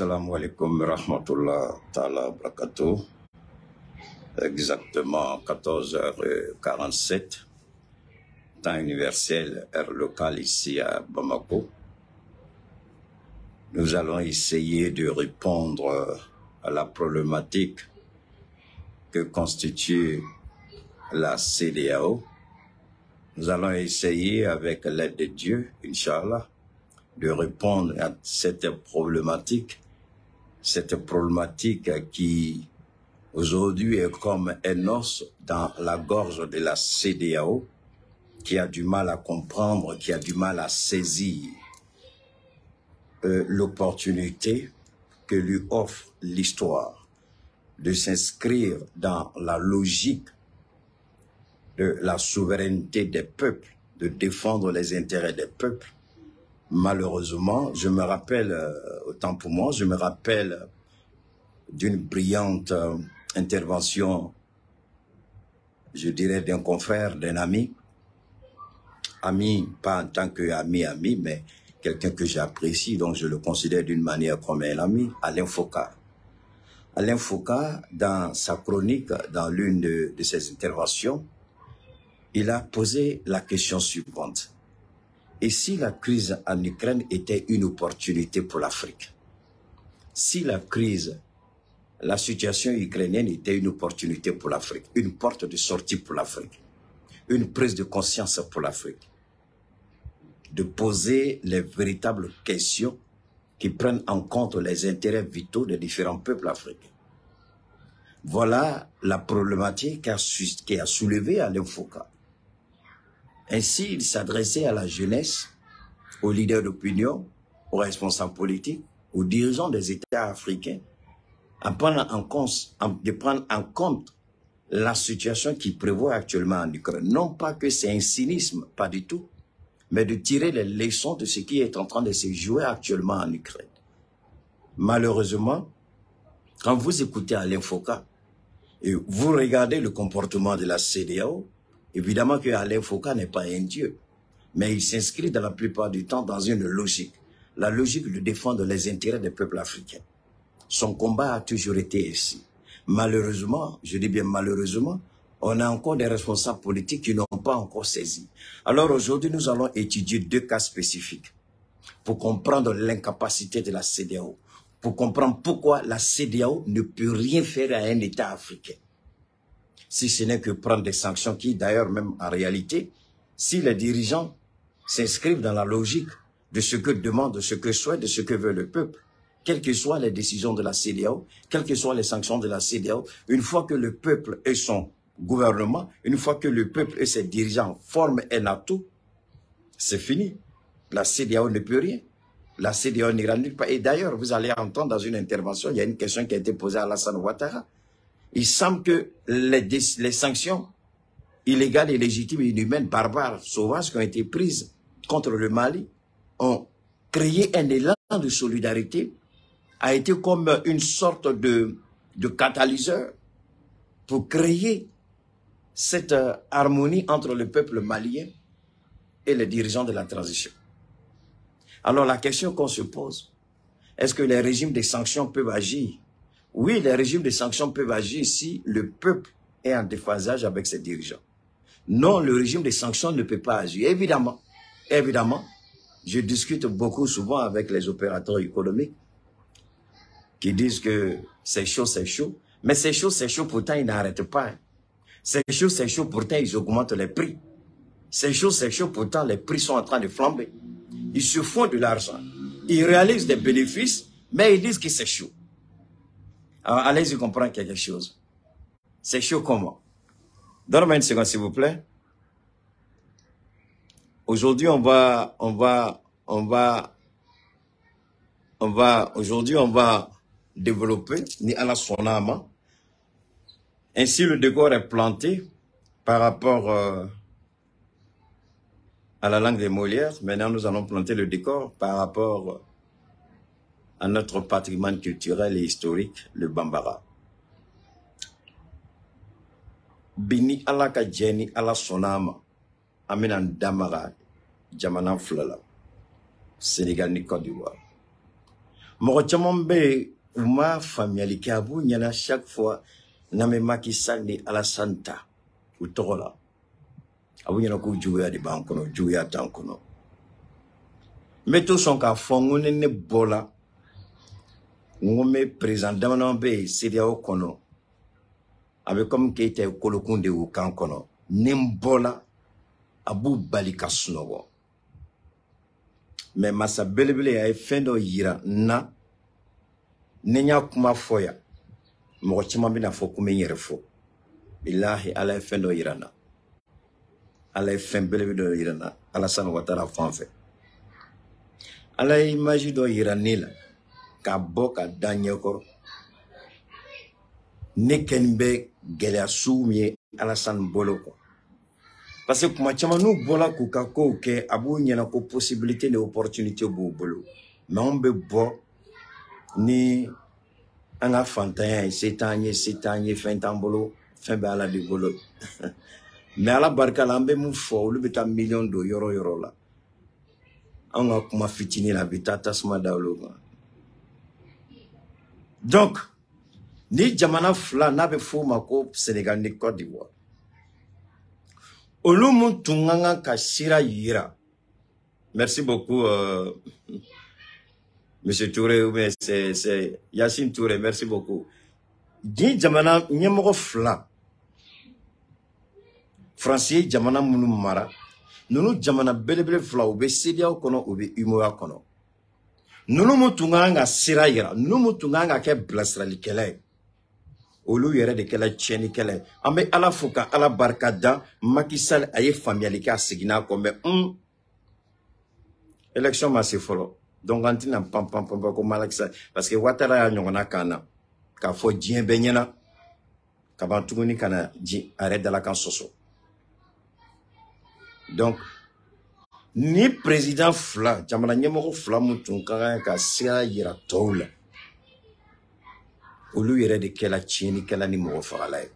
Assalamu alaikum rahmatullah ta'ala barakatuh. Exactement 14h47, temps universel, heure locale ici à Bamako. Nous allons essayer de répondre à la problématique que constitue la CEDEAO. Nous allons essayer, avec l'aide de Dieu, Inch'Allah, de répondre à cette problématique qui aujourd'hui est comme un os dans la gorge de la CEDEAO, qui a du mal à comprendre, qui a du mal à saisir l'opportunité que lui offre l'histoire de s'inscrire dans la logique de la souveraineté des peuples, de défendre les intérêts des peuples. Malheureusement, je me rappelle, autant pour moi, je me rappelle d'une brillante intervention, je dirais, d'un confrère, d'un ami, pas en tant qu'ami, mais quelqu'un que j'apprécie, donc je le considère d'une manière comme un ami, Alain Foka. Alain Foka, dans sa chronique, dans l'une de ses interventions, il a posé la question suivante. Et si la crise en Ukraine était une opportunité pour l'Afrique? Si la situation ukrainienne était une opportunité pour l'Afrique, une porte de sortie pour l'Afrique, une prise de conscience pour l'Afrique, de poser les véritables questions qui prennent en compte les intérêts vitaux des différents peuples africains. Voilà la problématique qui a soulevé Alain Foka. Ainsi, il s'adressait à la jeunesse, aux leaders d'opinion, aux responsables politiques, aux dirigeants des États africains, de prendre en compte la situation qui prévaut actuellement en Ukraine. Non pas que c'est un cynisme, pas du tout, mais de tirer les leçons de ce qui est en train de se jouer actuellement en Ukraine. Malheureusement, quand vous écoutez Alain Foka et vous regardez le comportement de la CEDEAO, évidemment que Alain Foka n'est pas un dieu, mais il s'inscrit dans la plupart du temps dans une logique. La logique de défendre les intérêts des peuples africains. Son combat a toujours été ici. Malheureusement, je dis bien malheureusement, on a encore des responsables politiques qui n'ont pas encore saisi. Alors aujourd'hui, nous allons étudier deux cas spécifiques pour comprendre l'incapacité de la CEDEAO, pour comprendre pourquoi la CEDEAO ne peut rien faire à un État africain. Si ce n'est que prendre des sanctions qui, d'ailleurs, même en réalité, si les dirigeants s'inscrivent dans la logique de ce que demande, de ce que souhaite, de ce que veut le peuple, quelles que soient les décisions de la CEDEAO, quelles que soient les sanctions de la CEDEAO, une fois que le peuple et son gouvernement, une fois que le peuple et ses dirigeants forment un atout, c'est fini. La CEDEAO ne peut rien. La CEDEAO n'ira nulle part. Et d'ailleurs, vous allez entendre dans une intervention, il y a une question qui a été posée à Alassane Ouattara. Il semble que les sanctions illégales, illégitimes, inhumaines, barbares, sauvages qui ont été prises contre le Mali ont créé un élan de solidarité, a été comme une sorte de catalyseur pour créer cette harmonie entre le peuple malien et les dirigeants de la transition. Alors la question qu'on se pose, est-ce que les régimes de sanctions peuvent agir? Oui, les régimes de sanctions peuvent agir si le peuple est en déphasage avec ses dirigeants. Non, le régime de sanctions ne peut pas agir. Évidemment, je discute beaucoup souvent avec les opérateurs économiques qui disent que c'est chaud, mais c'est chaud, pourtant ils n'arrêtent pas. C'est chaud, pourtant ils augmentent les prix. C'est chaud, pourtant les prix sont en train de flamber. Ils se font de l'argent. Ils réalisent des bénéfices, mais ils disent que c'est chaud. Alors, allez-y comprendre quelque chose. C'est chaud comment? Donne-moi une seconde, s'il vous plaît. Aujourd'hui, on va développer ni à la sonama. Ainsi, le décor est planté par rapport à la langue des Molières. Maintenant, nous allons planter le décor par rapport à notre patrimoine culturel et historique, le Bambara. Bini alaka jeni ala sonama, aminan damara, jamana flala, Sénégal ni Côte d'Ivoire. Mɔgɔ caman bɛ yen u ma faamuyali kɛ a b'u ɲɛna chaque fois n'an bɛ Macky Sall ni Alassane ta u tɔgɔ la a b'u ɲɛna ko juguya de b'an kɔnɔ juguya t'an kɔnɔ n bɛ to sɔn k'a fɔ n ko ni ne bɔla n ko n bɛ président damadama bɛ yen CEDEAO kɔnɔ a bɛ komi Keyita ye kolokun de y'u kan kɔnɔ ni n bɔla a b'u bali ka sunɔgɔ mais masa belebele a ye fɛn dɔ yira n na ni n y'a kuma fɔ yan mɔgɔ caman bɛna fɔ ko n bɛ n yɛrɛ fɔ bilahi ala ye fɛn dɔ yira n na ala ye fɛn belebele dɔ yira n na Alassane Ouattara fan fɛ ala ye image dɔ yira ne la k'a bɔ ka da ɲɛkɔrɔ ne kɛlen bɛ gɛlɛya sugu min ye Alassane bolo kɔ parce que kuma caman n'u bɔla k'u ka kow kɛ a b'u ɲɛna ko possibilité ni opportunité b'u bolo mais anw bɛ bɔ ni an ka fantanya ye se t'an ye fɛn t'an bolo fɛn bɛ ala de bolo mais ala barika la an bɛ mun fɔ olu bɛ taa miliyɔn don yɔrɔ yɔrɔ la anw ka kuma fitinin na a bɛ taa tasuma da olu kan donc ni jamana fila n'a bɛ f'o ma ko Sénégal ni Côte d'Ivoire olu mun tun ka kan ka sira yira merci beaucoup Monsieur Touré ou bien c'est Yassine Touré merci beaucoup ni jamana ɲɛmɔgɔ fila France ye jamana minnu mara nunu jamana belebele fila u bɛ CEDEAO kɔnɔ u bɛ UEMOA kɔnɔ nunu mun tun ka kan ka sira yira nunu mun tun ka kan ka kɛ bilasiralikɛla ye olu yɛrɛ de kɛla tiɲɛnikɛla ye an bɛ ala fo ka ala barika da Macky Sall a ye faamuyali kɛ a seginna kɔ mais élection ma se fɔlɔ donc an tɛna pan ko Macky Sall parce que Ouattara y'a ɲɔgɔnna kan na k'a fɔ diɲɛ bɛɛ ɲɛna ka ban tuguni ka na a yɛrɛ dalakan sɔsɔ donc ni président fila jamana ɲɛmɔgɔ fila mun tun ka kan ka sira yira tɔw la olu yɛrɛ de kɛla tiɲɛnikɛla ni mɔgɔ fagala ye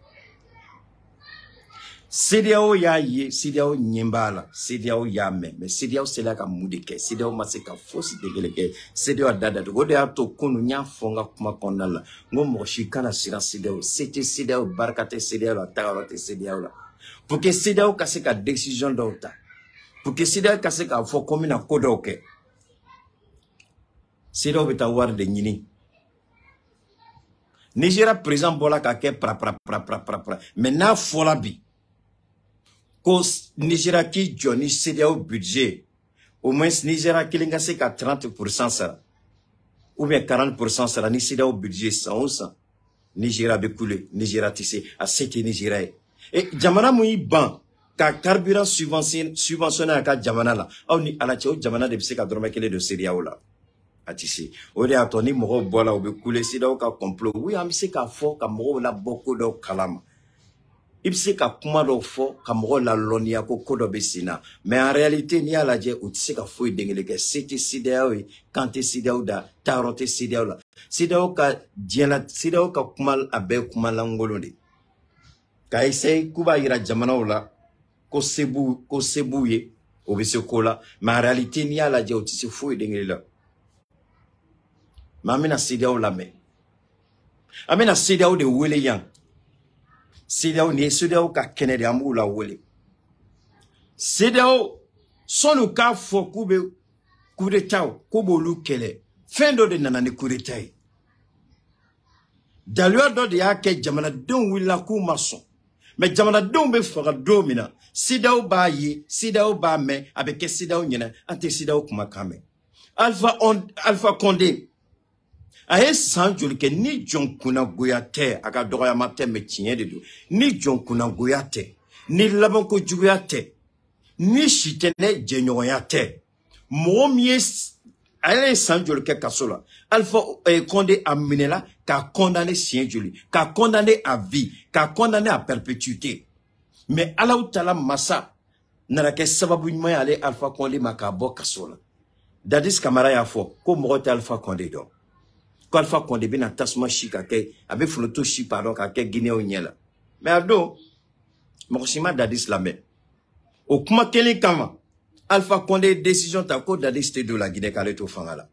CEDEAO y'a ye CEDEAO ɲɛ b'a la CEDEAO y'a mɛn mais CEDEAO sera ka mun de kɛ CEDEAO ma se ka fosi de kelen kɛ CEDEAO a da datugu o de y'a to kunu n y'a fɔ n ka kuma kɔnɔna la n ko mɔgɔ si kana siran CEDEAO se tɛ CEDEAO barika tɛ CEDEAO la tagayɔrɔ tɛ CEDEAO la pour que CEDEAO ka se ka décision dɔw ta pour que CEDEAO ka se k'a fɔ ko n bɛna ko dɔw kɛ CEDEAO bɛ taa wari de ɲini Nigeria président bɔla ka kɛ pra mais n'a fɔla bi ko Nigeria k'i jɔ ni CEDEAO budget au moins Nigeria kelen ka se ka 30% sara ou bien 40% sara ni CEDEAO budget san o san Nigeria bɛ kule Nigeria tɛ se a se tɛ Nigeria ye et jamana mun y'i ban ka carburant subventionné a ka jamana la aw ni ala cɛ o jamana de bɛ se ka dɔrɔmɛ kelen don CEDEAO la a tɛ se o de y'a to ni mɔgɔw bɔla u bɛ kule CEDEAO ka complot oui an bɛ se k'a fɔ ka mɔgɔw labɔ ko dɔw kalama i bɛ se ka kuma dɔw fɔ ka mɔgɔw lalɔnniya ko ko dɔ bɛ sen na mais en réalité n'i y'a lajɛ u tɛ se ka foyi den kelen kɛ se tɛ CEDEAO ye kan tɛ CEDEAO da taayɔrɔ tɛ CEDEAO la CEDEAO ka diɲɛ CEDEAO ka kuma a bɛɛ ye kuma lankolon de ka essayer k'u b'a yira jamanaw la ko se b'u ye o bɛ se ko la mais en réalité n'i y'a lajɛ u tɛ se foyi den kelen la mais an bɛna CEDEAO lamɛn an bɛna CEDEAO de wele yan CEDEAO ni ye CEDEAO ka kɛnɛ de an b'u la wele CEDEAO sɔnni k'a fɔ k'u bɛ coup d'état k'u b'olu kɛlɛ fɛn dɔ de nana ni coup d'état ye daluya dɔ de y'a kɛ jamanadenw wulila k'u ma sɔn mais jamanadenw bɛ faga don min na CEDEAO b'a ye CEDEAO b'a mɛn a bɛ kɛ CEDEAO ɲɛna an tɛ CEDEAO kumakan mɛn Alpha Condé a ye san joli kɛ ni jɔn kunnagoya tɛ a ka dɔgɔyama tɛ mais tiɲɛ de don ni jɔn kunnagoya tɛ ni labankojuguya tɛ ni si tɛ ne jɛɲɔgɔnya tɛ mɔgɔ min ye a ye san joli kɛ kaso la Alpha Condé a minɛla k'a condamné siɲɛ joli k'a condamné à vie k'a condamné à perpétuité mais Alahu Taala masa nana kɛ sababu ɲuman ye ale Alpha Condé ma k'a bɔ kaso la Dadis Camara y'a fɔ ko mɔgɔ tɛ Alpha Condé dɔn Alpha Condé bɛna tasuma si ka kɛ a bɛ foronto si pardon ka kɛ Guinéenw ɲɛ la mais a don mɔgɔ si ma Dadis lamɛn o kuma kelen kama Alpha Condé ye décision ta ko Dadis tɛ don la Guinée k'ale to fanga la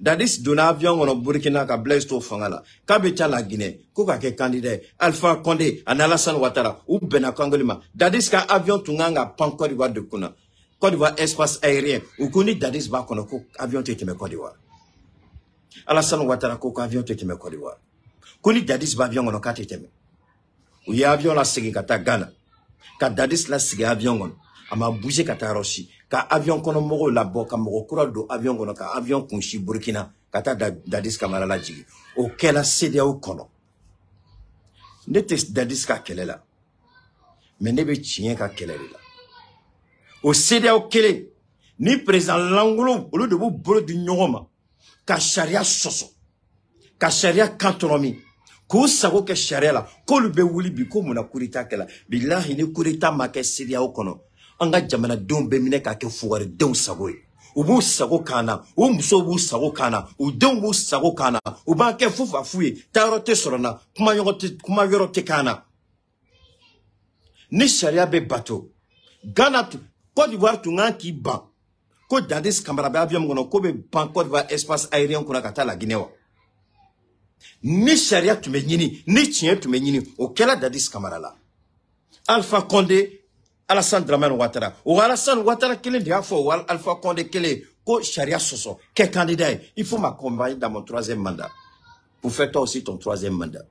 Dadis donna avion on Burkina ka Blaise to fangala. Kabeta la Guinée, kuka ke candidat Alpha Condé, an Alassane Ouattara ou Benakangolima. Dadis ka avion tunganga pan Côte d'Ivoire de Kuna. Côte d'Ivoire espace aérien. Ou kuni Dadis ba kono ko avion te me Côte d'Ivoire. Alassane Ouattara ko avion te me Côte d'Ivoire. Kuni Dadis ba avion on ka te me. Ou y avion la sigi kata Ghana. Ka Dadis la sigi avion on. Ama bougé kata Roshi. Ka avion kono mogo labo ka mogo kura do avion kono ka avion kunshi Burkina kata Dadis Camara la jigi o kela CEDEAO kono nete Dadis ka kele la mais ne be tien ka kele la o CEDEAO kele ni président Langolo olu de bu bolo du nyoma ka sharia soso ka sharia kantonomi ko sago ke sharia la ko lu be wuli bi ko muna kurita kela billahi ni kurita ma ke CEDEAO kono anga jamana don be mine ka ke fuwari den sago ye u b'u sago kana u muso b'u sago kana u denw b'u sago kana u b'a kɛ fufa fu ye taayɔrɔ tɛ sɔrɔ na kuma yɔrɔ tɛ kana ni sariya bɛ bato Ghana Côte d'Ivoire tun kan k'i ban ko Dadis Camara bɛ avion kɔnɔ ko bɛ ban Côte d'Ivoire espace aérien kɔnɔ ka taa la Guinée wa ni sariya tun bɛ ɲini ni tiɲɛ tun bɛ ɲini o kɛla Dadis Camara la Alpha Condé Alassane Dramane Ouattara. Ou Alassane Ouattara qui est fort, Alpha Condé qui est charia soso. Quel candidat? Il faut m'accompagner dans mon 3e mandat. Pour faire toi aussi ton 3e mandat.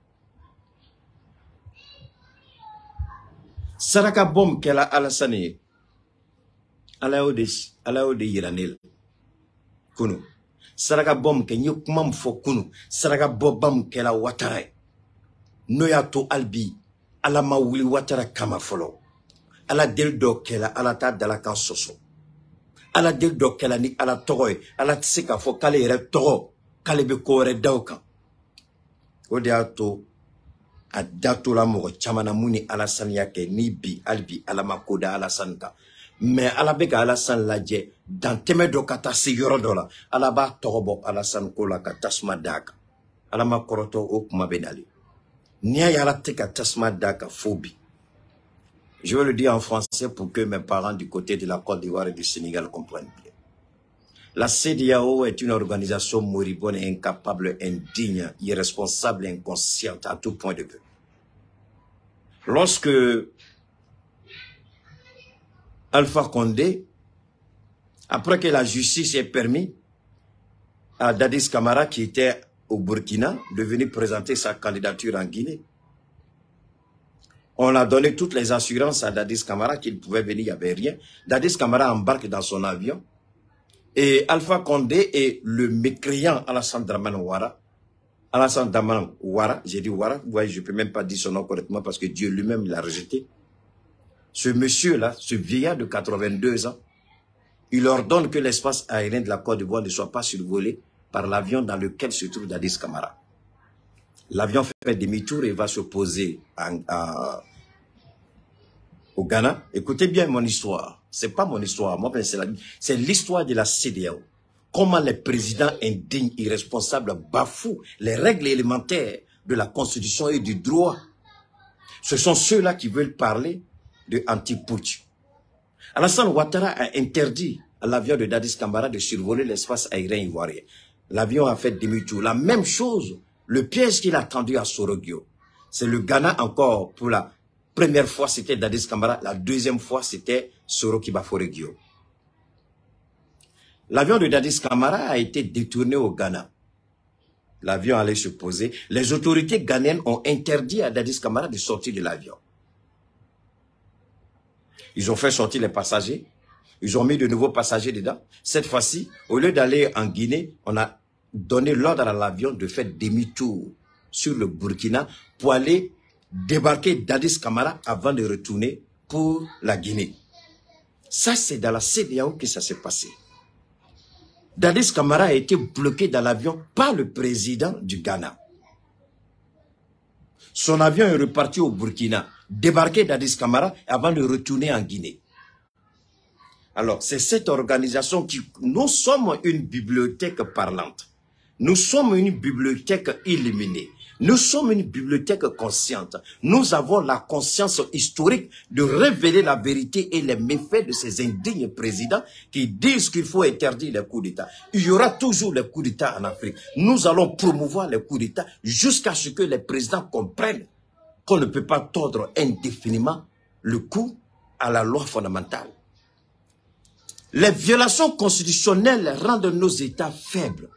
Saraka bom qu'elle a Alassane. Alao de Yiranel. Kunu. Saraka bom qu'elle n'y a fo kunu. Saraka bom qu'elle a Ouattara. Noyato albi. Alama wili Ouattara kama follow. Ala del do kela ala ta dala kan soso ala del do kela ni ala togoy ala tsika fo kale yere togo kale be ko re dawkan o de ato adato la mo chamana muni Alassane yake ni bi albi ala makoda Alassane ka mais ala be ka Alassane laje dan teme do kata si yoro dola ala ba togo bo Alassane ko la ka tasma daka ala makoroto o kuma benali nia yala te ka tasma daka fobi. Je veux le dire en français pour que mes parents du côté de la Côte d'Ivoire et du Sénégal comprennent bien. La CEDEAO est une organisation moribonde, incapable, indigne, irresponsable, inconsciente à tout point de vue. Lorsque Alpha Condé, après que la justice ait permis à Dadis Camara, qui était au Burkina, de venir présenter sa candidature en Guinée, on a donné toutes les assurances à Dadis Camara qu'il pouvait venir, il n'y avait rien. Dadis Camara embarque dans son avion. Et Alpha Condé et le mécréant Alassane Dramane Ouattara. Alassane Dramane Ouattara, j'ai dit Ouattara, ouais, je ne peux même pas dire son nom correctement parce que Dieu lui-même l'a rejeté. Ce monsieur-là, ce vieillard de 82 ans, il ordonne que l'espace aérien de la Côte d'Ivoire ne soit pas survolé par l'avion dans lequel se trouve Dadis Camara. L'avion fait demi-tour et va se poser au Ghana. Écoutez bien mon histoire. C'est pas mon histoire. Moi, c'est l'histoire de la CEDEAO. Comment les présidents indignes, irresponsables, bafouent les règles élémentaires de la Constitution et du droit. Ce sont ceux-là qui veulent parler de anti-putsch. Alassane Ouattara a interdit à l'avion de Dadis Camara de survoler l'espace aérien ivoirien. L'avion a fait demi-tour. La même chose. Le piège qu'il a tendu à Sorogio, c'est le Ghana encore. Pour la première fois, c'était Dadis Camara. La deuxième fois, c'était Sorokibaforegio. L'avion de Dadis Camara a été détourné au Ghana. L'avion allait se poser. Les autorités ghanéennes ont interdit à Dadis Camara de sortir de l'avion. Ils ont fait sortir les passagers. Ils ont mis de nouveaux passagers dedans. Cette fois-ci, au lieu d'aller en Guinée, on a donner l'ordre à l'avion de faire demi-tour sur le Burkina pour aller débarquer Dadis Camara avant de retourner pour la Guinée. Ça, c'est dans la CEDEAO que ça s'est passé. Dadis Camara a été bloqué dans l'avion par le président du Ghana. Son avion est reparti au Burkina, débarqué Dadis Camara avant de retourner en Guinée. Alors, c'est cette organisation qui... Nous sommes une bibliothèque parlante. Nous sommes une bibliothèque illuminée. Nous sommes une bibliothèque consciente. Nous avons la conscience historique de révéler la vérité et les méfaits de ces indignes présidents qui disent qu'il faut interdire les coups d'État. Il y aura toujours les coups d'État en Afrique. Nous allons promouvoir les coups d'État jusqu'à ce que les présidents comprennent qu'on ne peut pas tordre indéfiniment le cou à la loi fondamentale. Les violations constitutionnelles rendent nos États faibles.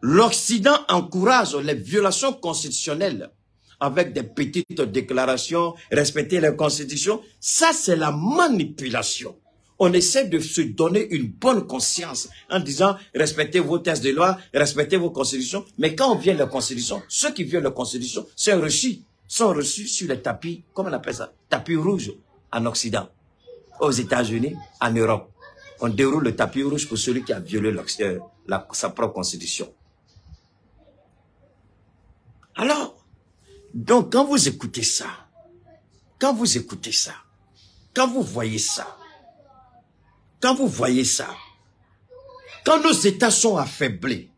L'Occident encourage les violations constitutionnelles avec des petites déclarations, respecter les constitutions. Ça, c'est la manipulation. On essaie de se donner une bonne conscience en disant respectez vos textes de loi, respectez vos constitutions. Mais quand on viole la constitution, ceux qui violent la constitution sont reçus sur les tapis, comment on appelle ça, tapis rouge en Occident, aux États-Unis, en Europe. On déroule le tapis rouge pour celui qui a violé sa propre constitution. Alors, donc quand vous écoutez ça, quand vous voyez ça, quand nos États sont affaiblis,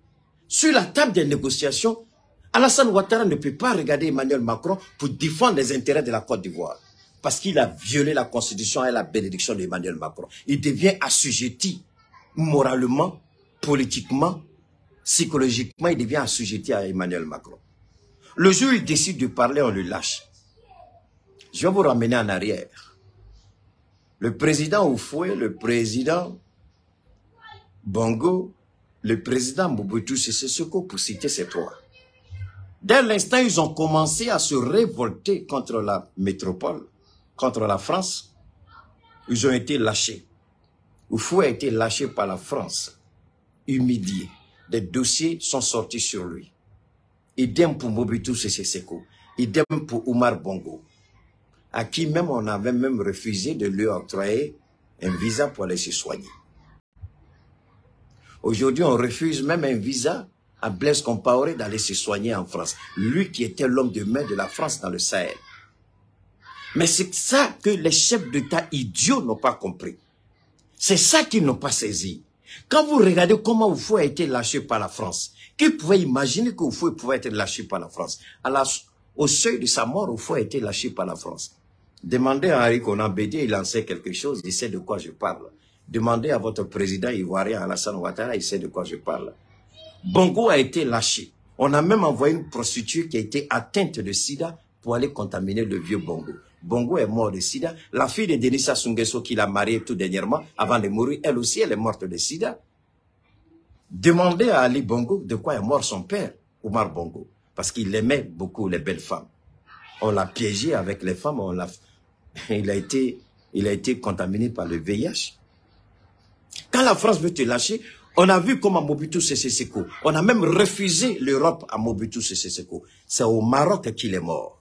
sur la table des négociations, Alassane Ouattara ne peut pas regarder Emmanuel Macron pour défendre les intérêts de la Côte d'Ivoire. Parce qu'il a violé la constitution et la bénédiction d'Emmanuel Macron. Il devient assujetti moralement, politiquement, psychologiquement, il devient assujetti à Emmanuel Macron. Le jour où il décide de parler, on le lâche. Je vais vous ramener en arrière. Le président Oufoué, le président Bongo, le président Mobutu Sese Seko, pour citer ces trois. Dès l'instant, ils ont commencé à se révolter contre la métropole, contre la France. Ils ont été lâchés. Oufoué a été lâché par la France, humilié. Des dossiers sont sortis sur lui. Idem pour Mobutu Sese Seko. Idem pour Oumar Bongo, à qui même on avait même refusé de lui octroyer un visa pour aller se soigner. Aujourd'hui, on refuse même un visa à Blaise Compaoré d'aller se soigner en France. Lui qui était l'homme de main de la France dans le Sahel. Mais c'est ça que les chefs d'État idiots n'ont pas compris. C'est ça qu'ils n'ont pas saisi. Quand vous regardez comment Oufoué a été lâché par la France, qui pouvait imaginer qu'Oufoué pouvait être lâché par la France? Au seuil de sa mort, Oufoué a été lâché par la France. Demandez à Henri Konan Bédié, il en sait quelque chose, il sait de quoi je parle. Demandez à votre président ivoirien Alassane Ouattara, il sait de quoi je parle. Bongo a été lâché. On a même envoyé une prostituée qui a été atteinte de sida pour aller contaminer le vieux Bongo. Bongo est mort de sida. La fille de Denis Sassou Nguesso qu'il a mariée tout dernièrement, avant de mourir, elle aussi, elle est morte de sida. Demandez à Ali Bongo de quoi est mort son père, Oumar Bongo. Parce qu'il aimait beaucoup les belles femmes. On l'a piégé avec les femmes, il a été contaminé par le VIH. Quand la France veut te lâcher, on a vu comment Mobutu Sese Seko, on a même refusé l'Europe à Mobutu Sese Seko. C'est au Maroc qu'il est mort.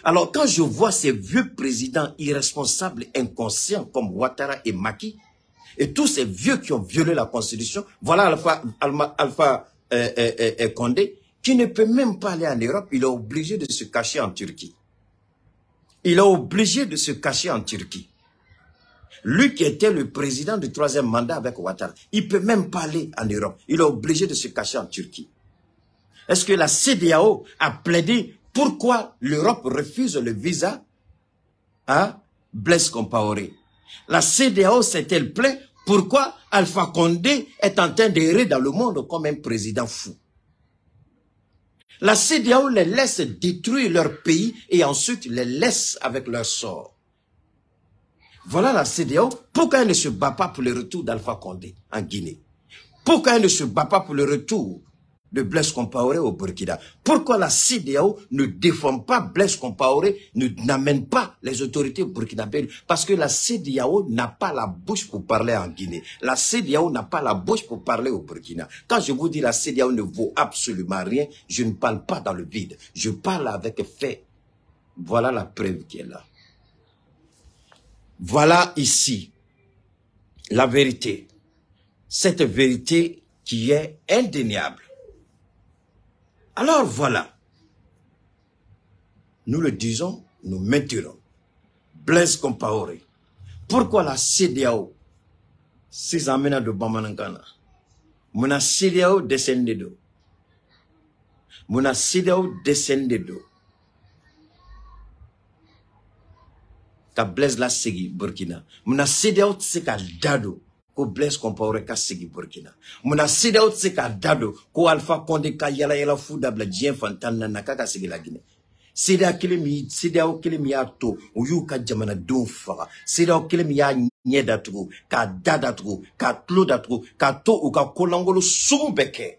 Alors quand je vois ces vieux présidents irresponsables, inconscients comme Ouattara et Macky, et tous ces vieux qui ont violé la Constitution, voilà Alpha Condé, qui ne peut même pas aller en Europe, il est obligé de se cacher en Turquie. Il est obligé de se cacher en Turquie. Lui qui était le président du 3e mandat avec Ouattara, il ne peut même pas aller en Europe. Il est obligé de se cacher en Turquie. Est-ce que la CEDEAO a plaidé pourquoi l'Europe refuse le visa à Blaise Compaoré? La CEDEAO s'est-elle plaint pourquoi Alpha Condé est en train d'errer dans le monde comme un président fou? La CEDEAO les laisse détruire leur pays et ensuite les laisse avec leur sort. Voilà la CEDEAO. Pourquoi elle ne se bat pas pour le retour d'Alpha Condé en Guinée? Pourquoi elle ne se bat pas pour le retour de Blaise Compaoré au Burkina? Pourquoi la CEDEAO ne défend pas Blaise Compaoré, n'amène pas les autorités burkinabées? Parce que la CEDEAO n'a pas la bouche pour parler en Guinée. La CEDEAO n'a pas la bouche pour parler au Burkina. Quand je vous dis la CEDEAO ne vaut absolument rien, je ne parle pas dans le vide. Je parle avec fait. Voilà la preuve qui est là. Voilà ici la vérité. Cette vérité qui est indéniable. Alors voilà. Nous le disons, nous maintenons. Blaise Compaoré. Pourquoi la CEDEAO s'est amenée de Bamanankana? Mona CEDEAO descende. Muna CEDEAO descende do. Ka Blaise la segi Burkina. Muna CEDEAO tse ka dado. Ko Blaise Compaoré ka segi Burkina. Muna CEDEAO tse ka dado. Ko Alpha Condé ka yala fu dabla Dien Fantan na ka segi la Guinée. CEDEAO kelemi ya to. Uyu ka jamana don faga. CEDEAO kelemi ya nye datugu. Ka dadatugu. Ka tlo datugu. Ka to u ka kolangolo sugu beke.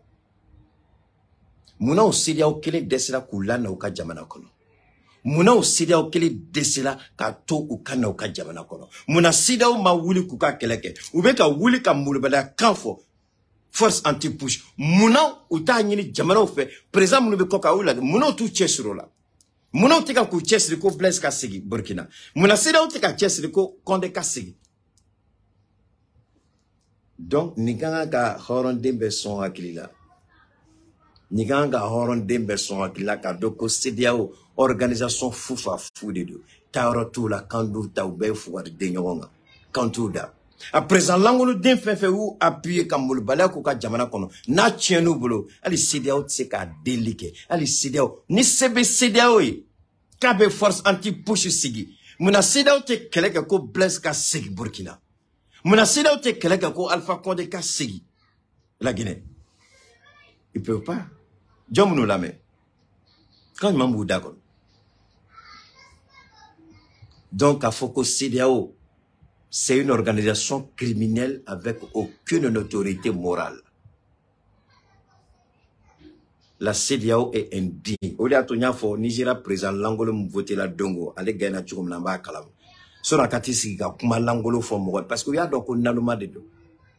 Muna o CEDEAO kele desela kulana u ka jamana kono. Muna o CEDEAO kele desela ka to u kana u ka jamana kono. Muna CEDEAO ma wuli ku ka keleke. U be ka wuli ka mulubada kanfo. Force anti-push. Muna u ta nyini jamana u fe. Président munu be koka ula. Muna tu chesiro la. Muna u teka ku chesiri ko Blaise ka sigi Burkina. Muna CEDEAO teka chesiri ko Condé ka sigi. Donc, niganga ka horon dembe son akilila. Niganga horon dembe son akilila ka doko CEDEAO organisation fufa fude do. Tarotu la kandu ta ube fuwa de nyonga. Kantu da. A présent langolo den fefe ou appuyer kamul bala ko ka jamana kono. Na tienu bolo. Ali CEDEAO tse ka delike. Ali CEDEAO ni sebe CEDEAO yi. Kabe force anti-push sigi. Muna CEDEAO te keleke ko Blaise ka sigi Burkina. Muna CEDEAO te keleke ko Alpha Condé ka sigi la Guinée. Ils peuvent pas. Dieu nous la met. Quand ils m'ont d'accord. Donc, à Foko CEDEAO, c'est une organisation criminelle avec aucune autorité morale. La CEDEAO est indigne. Au lieu de Nigeria président Langolo voté la Dongo, allez gagner na chum namba kalam. Sur la katisi ka kuma Langolo fo mo parce que y a donc naluma de do.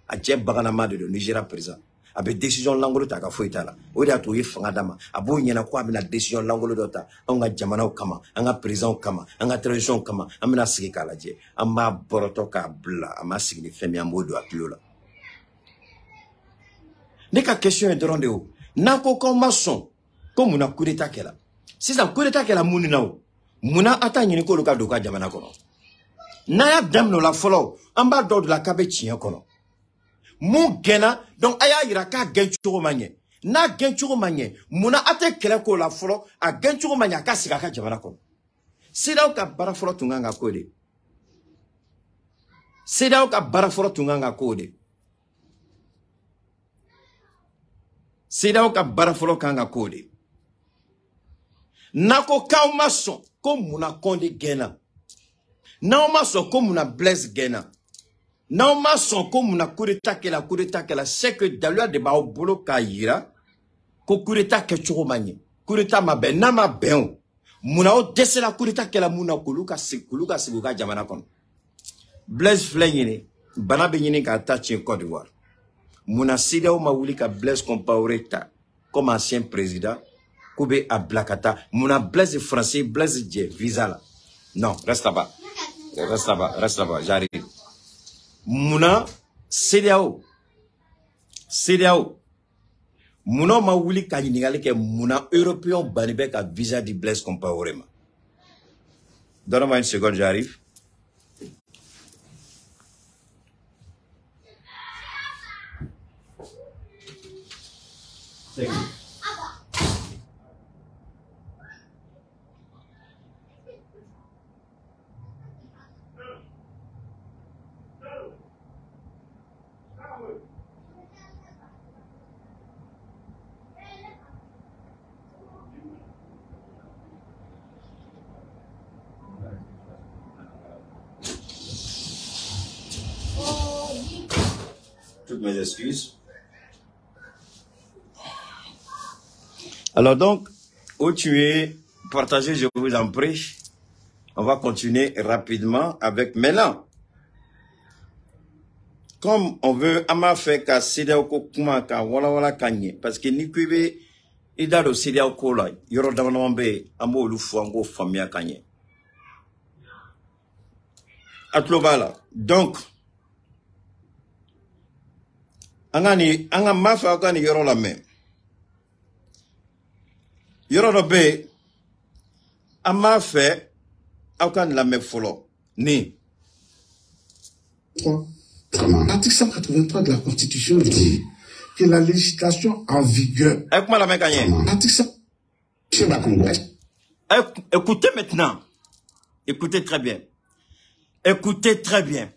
A je baganama de do Nigeria président. Avec décision Langolo ta ka fo itala. Au lieu de fanga dama. Abo nyena ko amina décision Langolo dota. Onga jamana kama, anga président kama, anga tradition kama, amina sigi kala je. Amba boroto ka bla, ama sigi femi amodo aklola. Neka question est de rendez-vous. Nako komason ko muna coup d'état kela sisan coup d'état kela muni nawo muna ata nyini ko luka doka jamana kono na ya damno la folo amba do de la kabe chien kono mu gena donc aya ira ka genchuro manye na genchuro manye muna ate kela ko la folo a genchuro manye ka siga ka jamana kono CEDEAO ka bara folo tunganga kode CEDEAO ka bara folo tunganga kode CEDEAO ka barafolo kanga kode. Nako kaumason ko muna Condé gena. Na mason ko muna Blaise gena. Na mason ko muna coup d'état kela c'est que dans le débat au bolo kaira ko coup d'état ke choromanye. Coup d'état mabe na mabe. Muna o desela coup d'état kela muna kuluka siguka jamana kon. Blaise flengine bana benyini ka tachi Côte d'Ivoire. Muna CEDEAO ma wuli ka Blaise Compaoré ta comme ancien président Koube à Blakata. Muna Blaise français, Blaise Dje, visa là. Non, reste là-bas. Reste là-bas, j'arrive. Muna CEDEAO. Muna ma wuli ka yinigale ke muna européen banibek à visa di Blaise Compaoré ma. Donne-moi une seconde, j'arrive. Thank you. Toutes mes excuses. Alors donc, où tu es, partagez, je vous en prie. On va continuer rapidement avec maintenant. Comme on veut, ama fait ka CEDEAO ko kuma ka wala kanye parce que ni kuibe ida do CEDEAO ko la yoro damana mbe amo olufu ango famia kanye. Atlovala. Donc anga mafa ka ni yoro la me. Yoro do be ama fait aucun la me folo ni. L'article 183 de la Constitution dit que la législation en vigueur. Écoute-moi la main gagnée. Écoutez maintenant. Écoutez très bien. Écoutez très bien.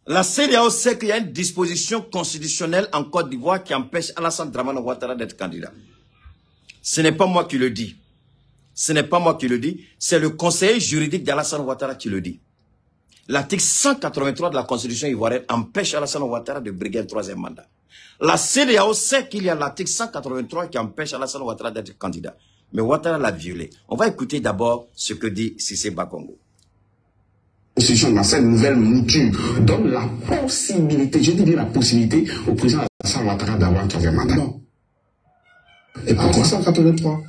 La CEDEAO sait qu'il y a une disposition constitutionnelle en Côte d'Ivoire qui empêche Alassane Dramane Ouattara d'être candidat. Ce n'est pas moi qui le dis. Ce n'est pas moi qui le dis. C'est le conseiller juridique d'Alassane Ouattara qui le dit. L'article 183 de la Constitution ivoirienne empêche Alassane Ouattara de briguer un troisième mandat. La CEDEAO sait qu'il y a l'article 183 qui empêche Alassane Ouattara d'être candidat. Mais Ouattara l'a violé. On va écouter d'abord ce que dit Cissé Bakongo. La Constitution, dans cette nouvelle mouture, donne la possibilité, je dis bien la possibilité, au président Alassane Ouattara d'avoir un troisième mandat. Non. Et pourquoi? Article 183.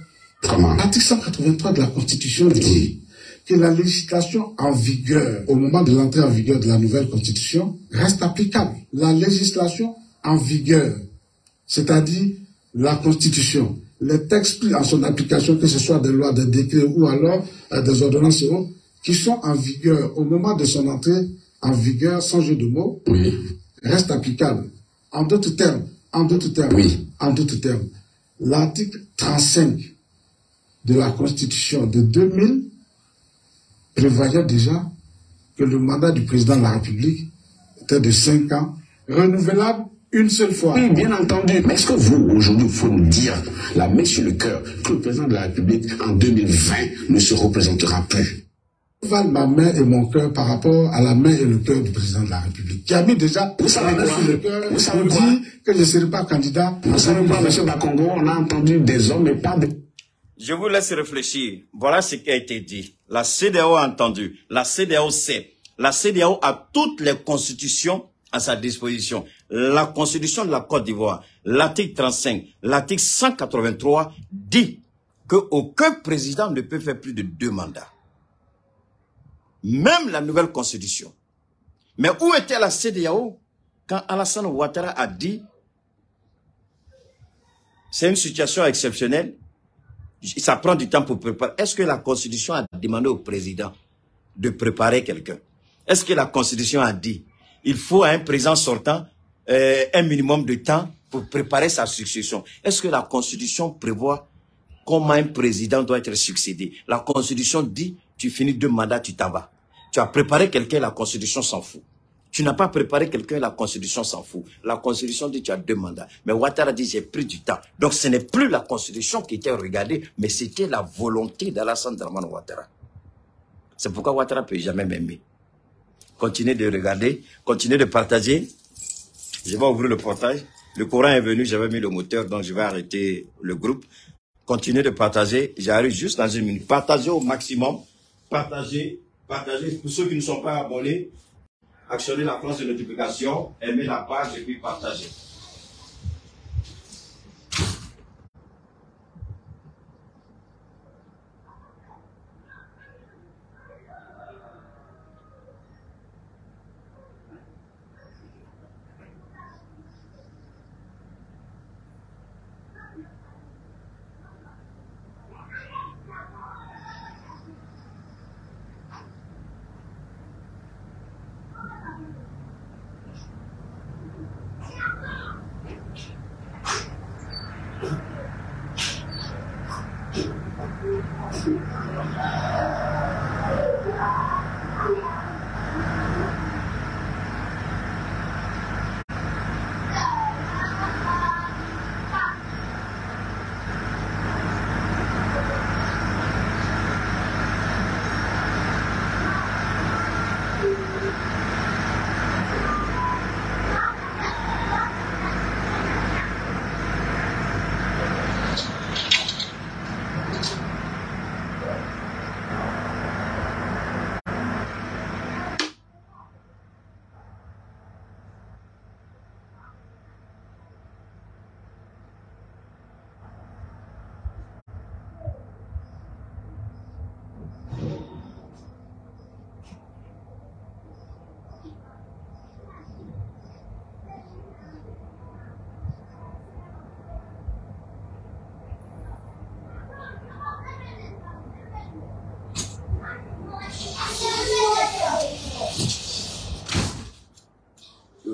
Comment? Article 183 de la Constitution dit que la législation en vigueur, au moment de l'entrée en vigueur de la nouvelle Constitution, reste applicable. La législation en vigueur, c'est-à-dire la Constitution, les textes pris en son application, que ce soit des lois, des décrets ou alors des ordonnances et autres, qui sont en vigueur au moment de son entrée en vigueur, sans jeu de mots, oui, restent applicables. En d'autres termes, oui, en d'autres termes, l'article 35 de la Constitution de 2000 prévoyait déjà que le mandat du président de la République était de 5 ans, renouvelable une seule fois. Oui, bien entendu. Mais est-ce que vous, aujourd'hui, il faut nous dire, la main sur le cœur, que le président de la République, en 2020, ne se représentera plus? Valent ma main et mon cœur par rapport à la main et le cœur du président de la République, qui a mis déjà la main sur le cœur pour dire que je ne serai pas candidat. Vous savez quoi, M. Bakongo, on a entendu des hommes, mais pas de... Je vous laisse réfléchir. Voilà ce qui a été dit. La CEDEAO a entendu. La CEDEAO sait. La CEDEAO a toutes les constitutions à sa disposition. La constitution de la Côte d'Ivoire, l'article 35, l'article 183 dit qu'aucun président ne peut faire plus de 2 mandats. Même la nouvelle constitution. Mais où était la CEDEAO quand Alassane Ouattara a dit c'est une situation exceptionnelle, ça prend du temps pour préparer. Est-ce que la Constitution a demandé au président de préparer quelqu'un? Est-ce que la Constitution a dit il faut à un président sortant un minimum de temps pour préparer sa succession? Est-ce que la Constitution prévoit comment un président doit être succédé? La Constitution dit tu finis 2 mandats, tu t'en vas. Tu as préparé quelqu'un, la Constitution s'en fout. Tu n'as pas préparé quelqu'un, la Constitution s'en fout. La Constitution dit tu as 2 mandats. Mais Ouattara dit j'ai pris du temps. Donc ce n'est plus la Constitution qui était regardée, mais c'était la volonté d'Alassane Dramane Ouattara. C'est pourquoi Ouattara ne peut jamais m'aimer. Continuez de regarder, continuez de partager. Je vais ouvrir le portail. Le courant est venu, j'avais mis le moteur, donc je vais arrêter le groupe. Continuez de partager. J'arrive juste dans 1 minute. Partagez au maximum. Partagez. Pour ceux qui ne sont pas abonnés, actionnez la cloche de notification, aimez la page et puis partagez.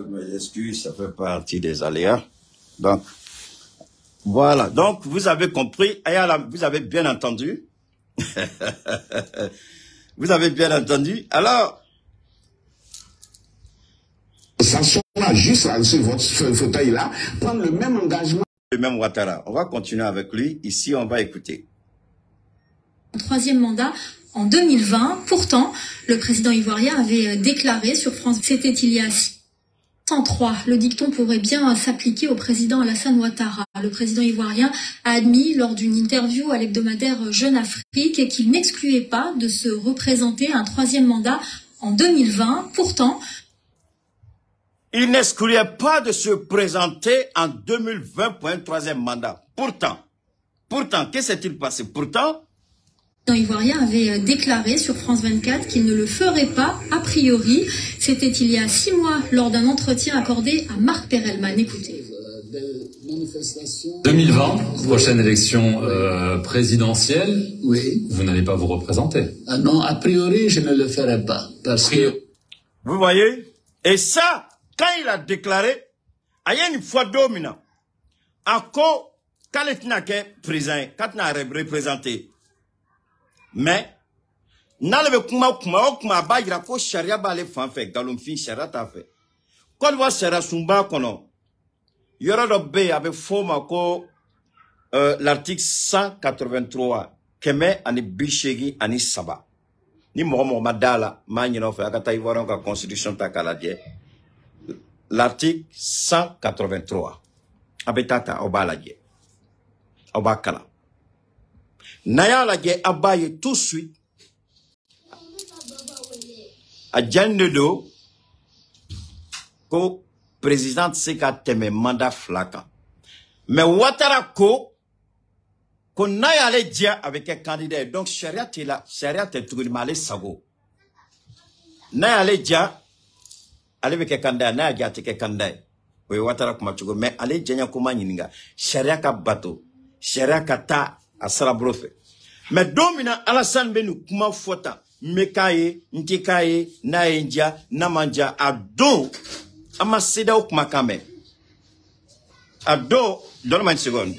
Mes excuses, ça fait partie des aléas. Donc, voilà. Donc, vous avez compris. Vous avez bien entendu. Vous avez bien entendu. Alors, ça sera juste là, sur votre fauteuil-là, prendre le même engagement. Le même Ouattara. On va continuer avec lui. Ici, on va écouter. Troisième mandat en 2020. Pourtant, le président ivoirien avait déclaré sur France, c'était il y a 103. Le dicton pourrait bien s'appliquer au président Alassane Ouattara. Le président ivoirien a admis lors d'une interview à l'hebdomadaire Jeune Afrique qu'il n'excluait pas de se représenter un troisième mandat en 2020. Pourtant, il n'excluait pas de se présenter en 2020 pour un troisième mandat. Pourtant, qu'est-ce qui s'est-il passé? Pourtant, le président ivoirien avait déclaré sur France 24 qu'il ne le ferait pas a priori. C'était il y a 6 mois lors d'un entretien accordé à Marc Perelman. Écoutez. 2020, prochaine élection présidentielle, oui. Vous n'allez pas vous représenter. Ah non, a priori, je ne le ferai pas. Parce que... Vous voyez? Et ça, quand il a déclaré, il y a une fois dominant, quand il a président, quand il a représenté, mais, n'allez kuma ba yira ko sharia ba le fan fait galon fin sharia ta fait quand va sharia sumba kono yoro do be avec forma ko l'article 183 keme ani bishegi ani saba ni mo madala ma nyino fait akata ivoron ka constitution ta kala die l'article 183 abetata obala die obakala Naya la ge abaye tout de suite a Djandedo ko président seka teme mandat flaka. Mais Ouattara ko naya le dia avec un candidat. Donc Sharia te la Sharia te tout malé sago. Naya le dia ale avec un candidat naya dia te candidat. Oui Ouattara kuma chugo mais ale jenya kuma nyininga Sharia ka bato Sharia ka ta asara brofe. Mais domina Alassane Benu kuma fota mekaye ntikaye na enja na manja ado ama seda kuma kame ado donne-moi une seconde.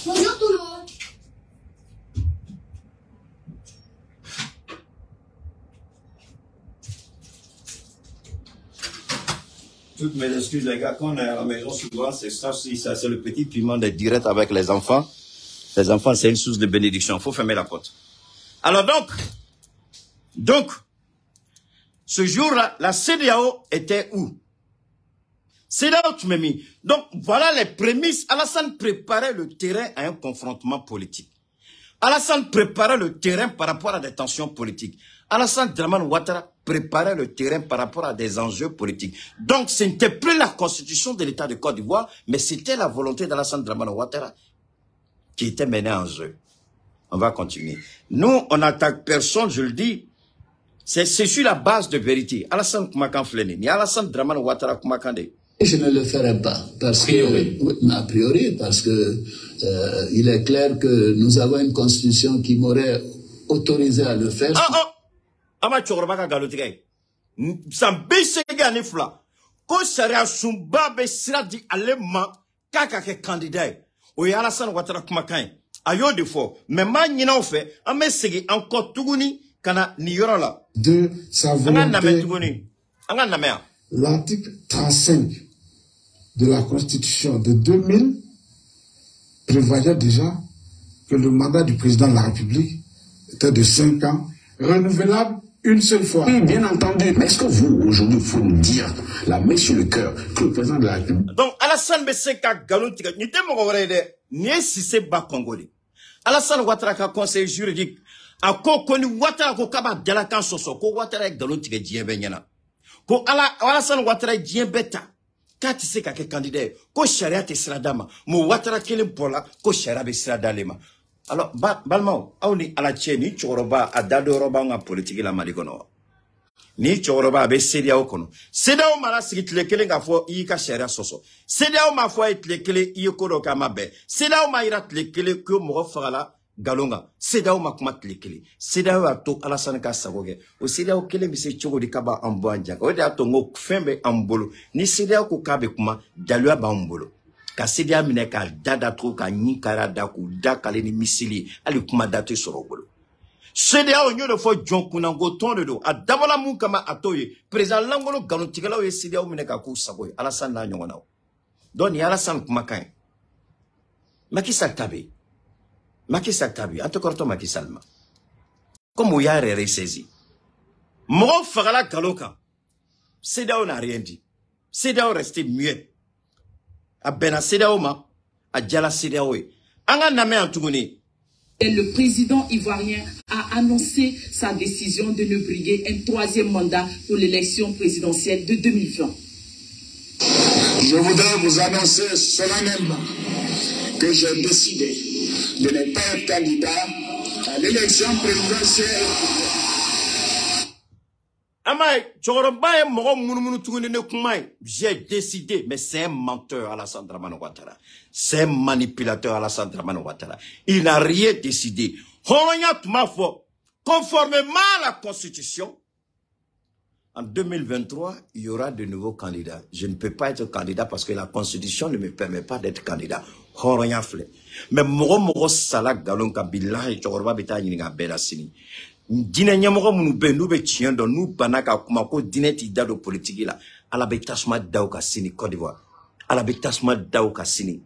Bonjour tout le monde. Toutes mes excuses les gars, quand on est à la maison souvent, c'est ça, c'est le petit piment de direct avec les enfants. Les enfants, c'est une source de bénédiction. Il faut fermer la porte. Alors donc, ce jour-là, la CEDEAO était où? CEDEAO, tu m'as mis. Donc, voilà les prémices. Alassane préparait le terrain à un confrontement politique. Alassane préparait le terrain par rapport à des tensions politiques. Alassane Dramane Ouattara préparait le terrain par rapport à des enjeux politiques. Donc, ce n'était plus la constitution de l'État de Côte d'Ivoire, mais c'était la volonté d'Alassane Dramane Ouattara qui était menée en jeu. On va continuer. Nous, on n'attaque personne, je le dis. C'est sur la base de vérité. Alassane Koumakan Fleni, ni Alassane Dramane Ouattara Koumakande. Je ne le ferai pas, parce que, a priori, parce que il est clair que nous avons une constitution qui m'aurait autorisé à le faire. Ama chorobaka galotige. Sambe sega ni fla. Ko sharia sumba be siradi alema kaka ke candidat. O ya Alassane Ouattara Koumakan. Ayo de fo. Mais ma nyina o fait, ame segi encore tuguni kana ni yoro la. De sa volonté. L'article 35 de la Constitution de 2000 prévoyait déjà que le mandat du président de la République était de 5 ans, renouvelable une seule fois. Oui, bien entendu. Mais est-ce que vous, aujourd'hui, il faut nous dire, la main sur le cœur, que le président de la République... Donc, Alassane Besseka Galotika, n'y était pas ni si c'est bas Congolais. Alassane Ouattara ka conseil juridique, a ko koni Ouattara ko kaba dalakan soso, ko Ouattara ek Galotika djebe nyana. ko Alassane Ouattara dien beta ka ti se ka ke candidat ko sharia te sradama mo Ouattara kelen pola ko sharia be sradalema. Alors balmao awni ala cheni choroba adado roba nga politique la malikono ni choroba be sedia okono sedia o mara sigitle kelen ga fo yi ka sharia soso sedia o ma fo etle kele yi ko do ka mabe sedia o ma ira tle kele ko mo fagala galonga sedia o ma kuma tle kele sedia o to Alassane ka sagoge o sedia o kele bi se chogo di kaba ambo anja o da to ngo fembe ambolo ni sedia ko kabe kuma dalua ba ambolo ka sedia mine ka dada tro ka nyikara da ku da kale ni misili ali kuma date sorobolo sedia o nyodo fo jonkuna go tondo do adabala mun kama atoye president langolo galontigala o sedia o mine ka ku sagoye Alassane na nyongona don ni Alassane kuma kan Macky Sall tabe Macky Sall tabi, antokorto Macky Sall ma. Comme où y a saisi. Mon fagala kaloka. Sedao n'a rien dit. Sedao resté muet. A bena Sedao ma. A djala Sedao e. Anga name antuguni. Le président ivoirien a annoncé sa décision de ne briguer un troisième mandat pour l'élection présidentielle de 2020. Je voudrais vous annoncer solennellement que j'ai décidé de ne pas être candidat à l'élection présidentielle. J'ai décidé, mais c'est un menteur Alassane Dramane Ouattara. C'est un manipulateur Alassane Dramane Ouattara. Il n'a rien décidé. Conformément à la Constitution, en 2023, il y aura de nouveaux candidats. Je ne peux pas être candidat parce que la Constitution ne me permet pas d'être candidat. Mais moro sala galon kabila chorba beta nyinga bela sini. Dina nyamoro munu be nu be chien don nu banaka kuma ko dineti dado politique la. Ala betasma dauka sini Côte d'Ivoire. Ala betasma dauka sini.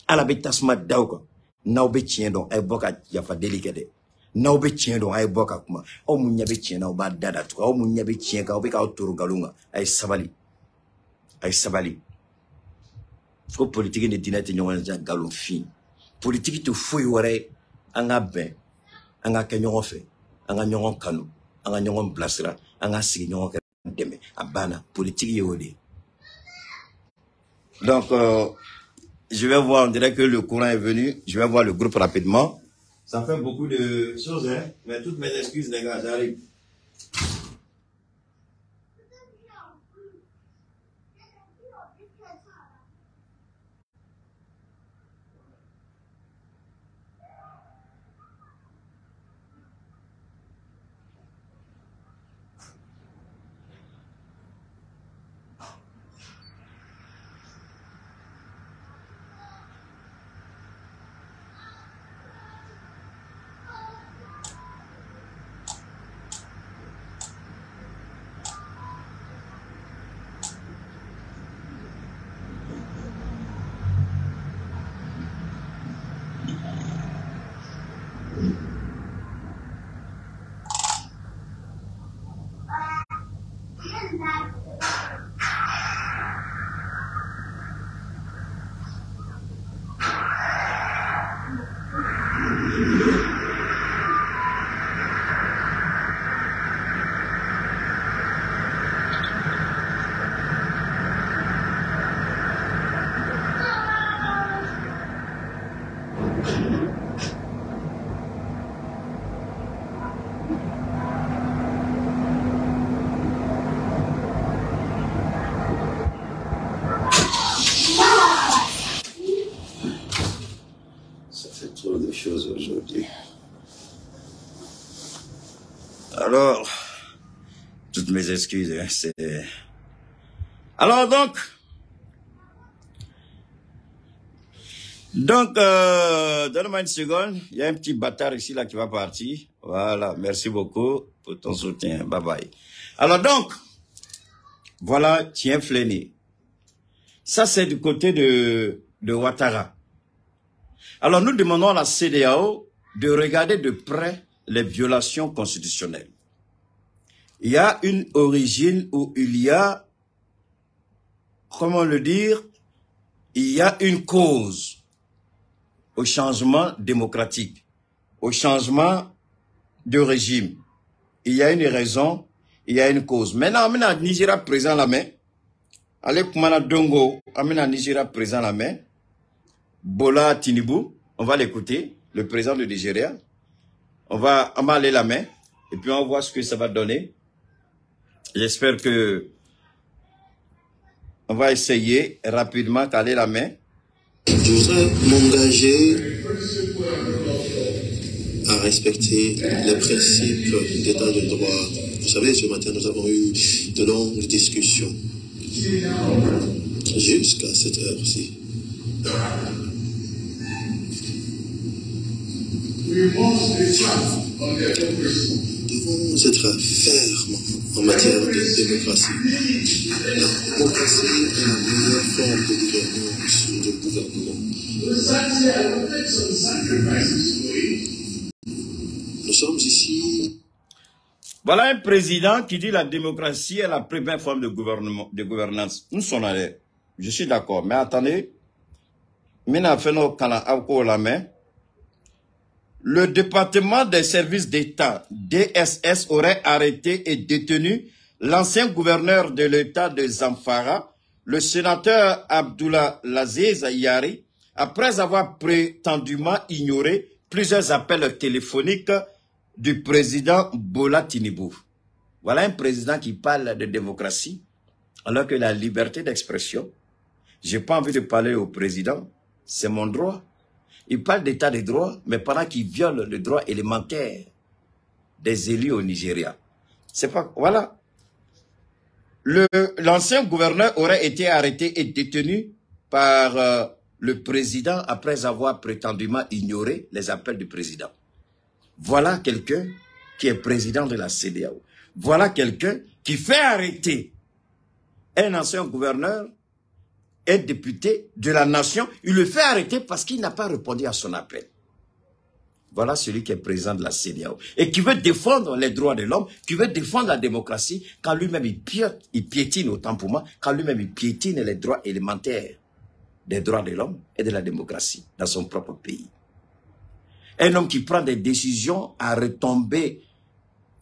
Ala betasma dauka. Na be chien don ay boka yafa delicate. Na be chien don ay boka kuma. O munya be chien na o ba dada to. O munya be chien ka o be ka turu galunga ay sabali. Ay sabali. Faut politique ne dineti nyonga galon fin. Politique te fouille wore anga ben anga kenyon fe anga nyon kanu anga nyon blasra anga sigi nyon deme abana politique yodi. Donc je vais voir, on dirait que le courant est venu, je vais voir le groupe rapidement. Ça fait beaucoup de choses hein, mais toutes mes excuses les gars, j'arrive. Aujourd'hui. Alors, toutes mes excuses, hein, c'est... Alors donc, donne-moi une seconde, il y a un petit bâtard ici là qui va partir. Voilà, merci beaucoup pour ton soutien, bye bye. Alors donc, voilà, tiens Fléni. Ça c'est du côté de Ouattara. Alors nous demandons à la CEDEAO de regarder de près les violations constitutionnelles. Il y a une origine où il y a, comment le dire, il y a une cause au changement démocratique, au changement de régime. Il y a une raison, il y a une cause. Maintenant, Amina Nigeria présent la main. Allez, Koumana Dongo, Amina Nigeria présent la main. Bola Tinubu, on va l'écouter, le président du Nigeria. On va aller la main et puis on va voir ce que ça va donner. J'espère que on va essayer rapidement d'aller la main. Je voudrais m'engager à respecter les principes d'état de droit. Vous savez, ce matin, nous avons eu de longues discussions jusqu'à cette heure-ci. Nous devons être fermes en matière de démocratie. La démocratie est la meilleure forme de gouvernement. Nous sommes ici. Voilà un président qui dit la démocratie est la première forme de gouvernance. Nous sommes allés. Je suis d'accord. Mais attendez. Le département des services d'État, DSS, aurait arrêté et détenu l'ancien gouverneur de l'État de Zamfara, le sénateur Abdullah Aziz Yari, après avoir prétendument ignoré plusieurs appels téléphoniques du président Bola Tinubu. Voilà un président qui parle de démocratie, alors que la liberté d'expression, j'ai pas envie de parler au président, c'est mon droit. Il parle d'état de droit, mais pendant qu'il viole le droit élémentaire des élus au Nigeria. C'est pas, voilà. L'ancien gouverneur aurait été arrêté et détenu par le président après avoir prétendument ignoré les appels du président. Voilà quelqu'un qui est président de la CEDEAO. Voilà quelqu'un qui fait arrêter un ancien gouverneur et député de la nation. Il le fait arrêter parce qu'il n'a pas répondu à son appel. Voilà celui qui est président de la CEDEAO et qui veut défendre les droits de l'homme, qui veut défendre la démocratie, quand lui-même il piétine, autant pour moi, quand lui-même il piétine les droits élémentaires des droits de l'homme et de la démocratie dans son propre pays. Un homme qui prend des décisions à retomber,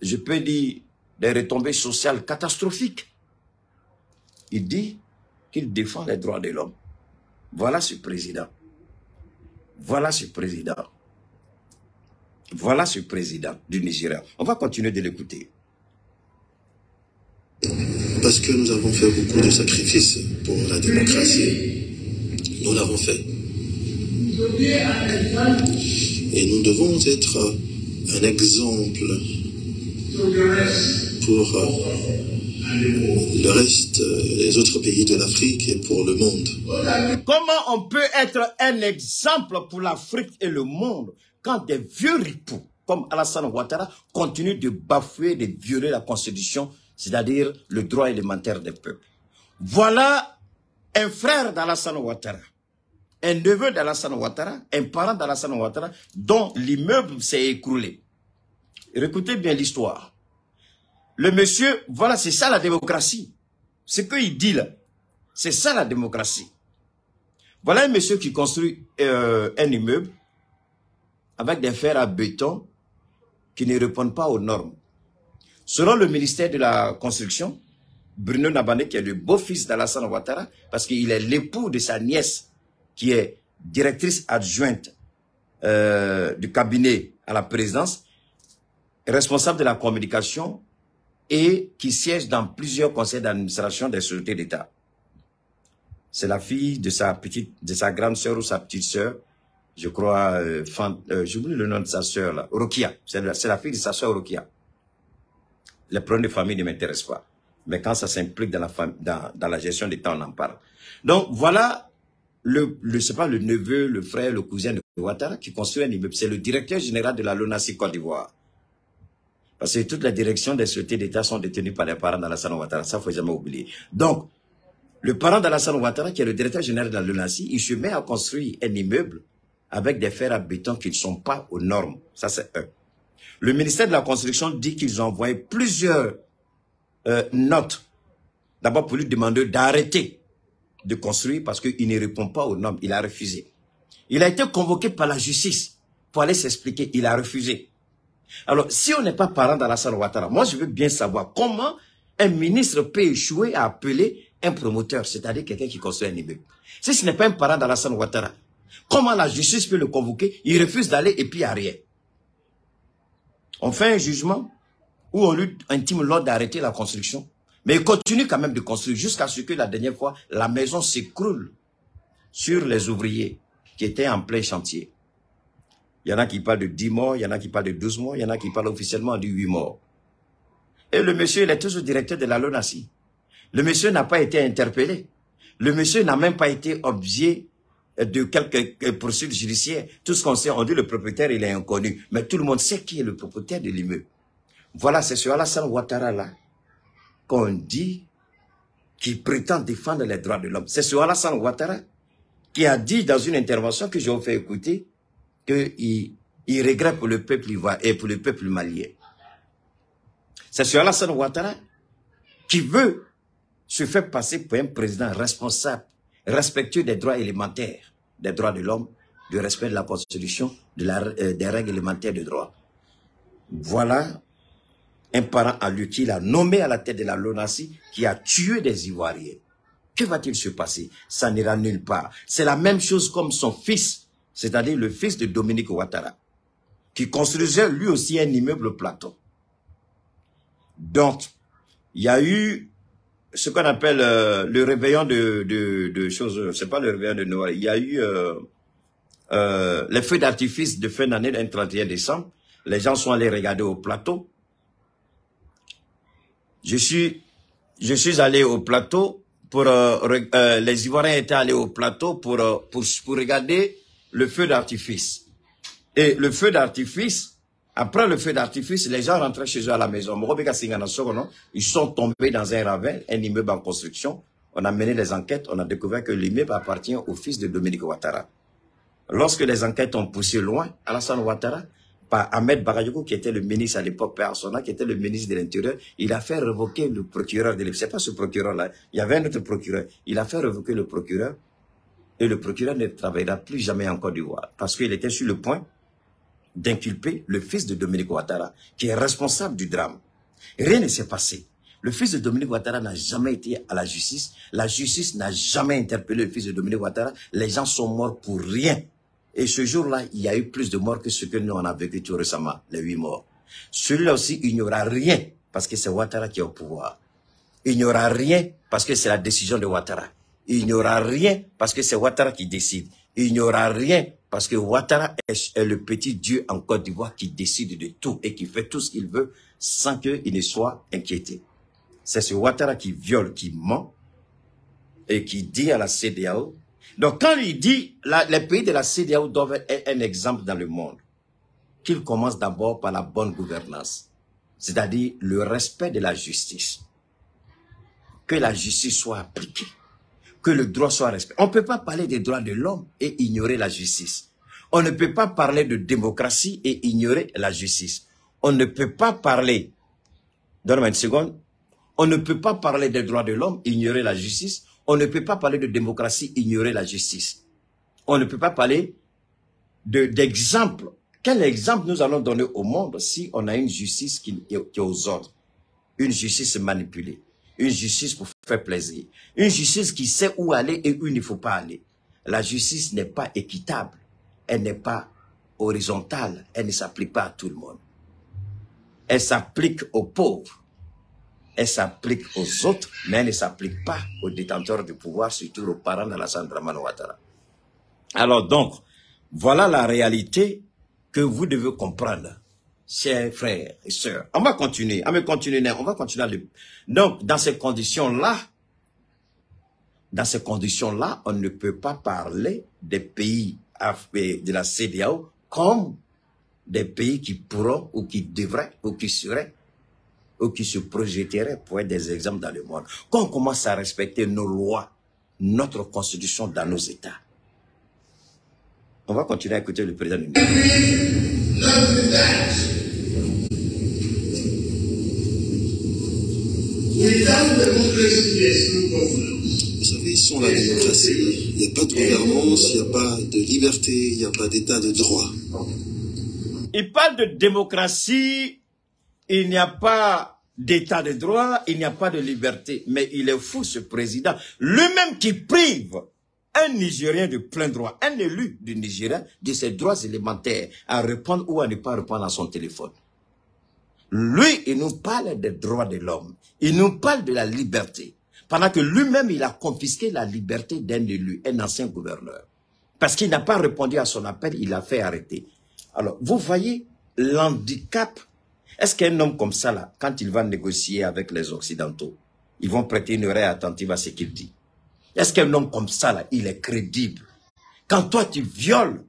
je peux dire, des retombées sociales catastrophiques. Il dit qu'il défend les droits de l'homme. Voilà ce président. Voilà ce président. Voilà ce président du Nigeria. On va continuer de l'écouter. Parce que nous avons fait beaucoup de sacrifices pour la démocratie. Nous l'avons fait. Et nous devons être un exemple pour le reste, les autres pays de l'Afrique et pour le monde. Comment on peut être un exemple pour l'Afrique et le monde quand des vieux ripoux comme Alassane Ouattara continuent de bafouer, de violer la Constitution, c'est-à-dire le droit élémentaire des peuples? Voilà un frère d'Alassane Ouattara, un neveu d'Alassane Ouattara, un parent d'Alassane Ouattara dont l'immeuble s'est écroulé. Écoutez bien l'histoire. Le monsieur, voilà, c'est ça la démocratie. Ce qu'il dit là, c'est ça la démocratie. Voilà un monsieur qui construit un immeuble avec des fers à béton qui ne répondent pas aux normes. Selon le ministère de la Construction, Bruno Nabane, qui est le beau-fils d'Alassane Ouattara, parce qu'il est l'époux de sa nièce, qui est directrice adjointe du cabinet à la présidence, responsable de la communication, et qui siège dans plusieurs conseils d'administration des sociétés d'État. C'est la fille de sa grande sœur ou sa petite sœur, je crois, j'oublie le nom de sa sœur là, Rokia. C'est la fille de sa sœur Rokia. Les problèmes de famille ne m'intéressent pas. Mais quand ça s'implique dans la gestion d'État, on en parle. Donc voilà, c'est pas le neveu, le frère, le cousin de Ouattara qui construit un immeuble. C'est le directeur général de la LONASE Côte d'Ivoire. Parce que toutes les directions des sociétés d'État sont détenues par les parents d'Alassane Ouattara. Ça, il ne faut jamais oublier. Donc, le parent d'Alassane Ouattara, qui est le directeur général de la LONASE, il se met à construire un immeuble avec des fers à béton qui ne sont pas aux normes. Ça, c'est un. Le ministère de la Construction dit qu'ils ont envoyé plusieurs notes. D'abord pour lui demander d'arrêter de construire parce qu'il ne répond pas aux normes. Il a refusé. Il a été convoqué par la justice pour aller s'expliquer. Il a refusé. Alors, si on n'est pas parent d'Alassane Ouattara, moi je veux bien savoir comment un ministre peut échouer à appeler un promoteur, c'est-à-dire quelqu'un qui construit un immeuble. Si ce n'est pas un parent d'Alassane Ouattara, comment la justice peut le convoquer? Il refuse d'aller et puis il n'y a rien. On fait un jugement où on lui intime l'ordre d'arrêter la construction. Mais il continue quand même de construire jusqu'à ce que la dernière fois, la maison s'écroule sur les ouvriers qui étaient en plein chantier. Il y en a qui parlent de 10 morts, il y en a qui parlent de 12 morts, il y en a qui parlent officiellement de 8 morts. Et le monsieur, il est toujours directeur de la LONASI. Le monsieur n'a pas été interpellé. Le monsieur n'a même pas été objet de quelques poursuites judiciaires. Tout ce qu'on sait, on dit le propriétaire, il est inconnu. Mais tout le monde sait qui est le propriétaire de l'immeuble. Voilà, c'est sur Alassane Ouattara là qu'on dit qu'il prétend défendre les droits de l'homme. C'est sur Alassane Ouattara qui a dit dans une intervention que je vous fais écouter qu'il regrette pour le peuple ivoirien et pour le peuple malien. C'est sur Alassane Ouattara qui veut se faire passer pour un président responsable, respectueux des droits élémentaires, des droits de l'homme, du respect de la Constitution, des règles élémentaires de droit. Voilà un parent à lui qu'il a nommé à la tête de la LONASI qui a tué des Ivoiriens. Que va-t-il se passer? Ça n'ira nulle part. C'est la même chose comme son fils, c'est-à-dire le fils de Dominique Ouattara, qui construisait lui aussi un immeuble plateau. Donc, il y a eu ce qu'on appelle le réveillon de choses, c'est pas le réveillon de Noël, il y a eu les feux d'artifice de fin d'année, le 31 décembre. Les gens sont allés regarder au plateau. Je suis allé au plateau pour les Ivoiriens étaient allés au plateau pour regarder le feu d'artifice. Et le feu d'artifice, après le feu d'artifice, les gens rentraient chez eux à la maison. Ils sont tombés dans un ravin, un immeuble en construction. On a mené les enquêtes, on a découvert que l'immeuble appartient au fils de Dominique Ouattara. Lorsque les enquêtes ont poussé loin, Alassane Ouattara, par Ahmed Bakayoko, qui était le ministre à l'époque, Persona, qui était le ministre de l'Intérieur, il a fait révoquer le procureur de l'époque. C'est pas ce procureur-là, il y avait un autre procureur. Il a fait révoquer le procureur, et le procureur ne travaillera plus jamais en Côte d'Ivoire, parce qu'il était sur le point d'inculper le fils de Dominique Ouattara, qui est responsable du drame. Rien ne s'est passé. Le fils de Dominique Ouattara n'a jamais été à la justice n'a jamais interpellé le fils de Dominique Ouattara, les gens sont morts pour rien. Et ce jour-là, il y a eu plus de morts que ce que nous on a vécu tout récemment, les 8 morts. Celui-là aussi, il n'y aura rien, parce que c'est Ouattara qui est au pouvoir. Il n'y aura rien, parce que c'est la décision de Ouattara. Il n'y aura rien, parce que c'est Ouattara qui décide. Il n'y aura rien, parce que Ouattara est le petit Dieu en Côte d'Ivoire qui décide de tout et qui fait tout ce qu'il veut sans qu'il ne soit inquiété. C'est ce Ouattara qui viole, qui ment et qui dit à la CEDEAO. Donc quand il dit, les pays de la CEDEAO doivent être un exemple dans le monde, qu'il commence d'abord par la bonne gouvernance, c'est-à-dire le respect de la justice. Que la justice soit appliquée, que le droit soit respecté. On ne peut pas parler des droits de l'homme et ignorer la justice. On ne peut pas parler de démocratie et ignorer la justice. On ne peut pas parler, donne-moi une seconde, on ne peut pas parler des droits de l'homme et ignorer la justice. On ne peut pas parler de démocratie et ignorer la justice. On ne peut pas parler d'exemple. Quel exemple nous allons donner au monde si on a une justice qui est aux ordres? Une justice manipulée. Une justice pour faire plaisir. Une justice qui sait où aller et où il ne faut pas aller. La justice n'est pas équitable. Elle n'est pas horizontale. Elle ne s'applique pas à tout le monde. Elle s'applique aux pauvres. Elle s'applique aux autres, mais elle ne s'applique pas aux détenteurs du pouvoir, surtout aux parents d'Alassane Dramane Ouattara. Alors donc, voilà la réalité que vous devez comprendre, chers frères et sœurs. On va continuer, on va continuer. Donc, dans ces conditions-là, on ne peut pas parler des pays de la CEDEAO comme des pays qui pourront, ou qui devraient, ou qui seraient, ou qui se projetteraient pour être des exemples dans le monde. Quand on commence à respecter nos lois, notre constitution dans nos États. On va continuer à écouter le président du Vous savez, sans la démocratie, il n'y a pas de gouvernance, il n'y a pas de liberté, il n'y a pas d'état de droit. Il parle de démocratie, il n'y a pas d'état de droit, il n'y a pas de liberté. Mais il est fou, ce président. Lui-même qui prive un Nigérien de plein droit, un élu du Nigeria, de ses droits élémentaires, à répondre ou à ne pas répondre à son téléphone. Lui, il nous parle des droits de l'homme. Il nous parle de la liberté. Pendant que lui-même, il a confisqué la liberté d'un élu, un ancien gouverneur. Parce qu'il n'a pas répondu à son appel, il l'a fait arrêter. Alors, vous voyez l'handicap. Est-ce qu'un homme comme ça, là, quand il va négocier avec les Occidentaux, ils vont prêter une oreille attentive à ce qu'il dit? Est-ce qu'un homme comme ça, là, il est crédible? Quand toi, tu violes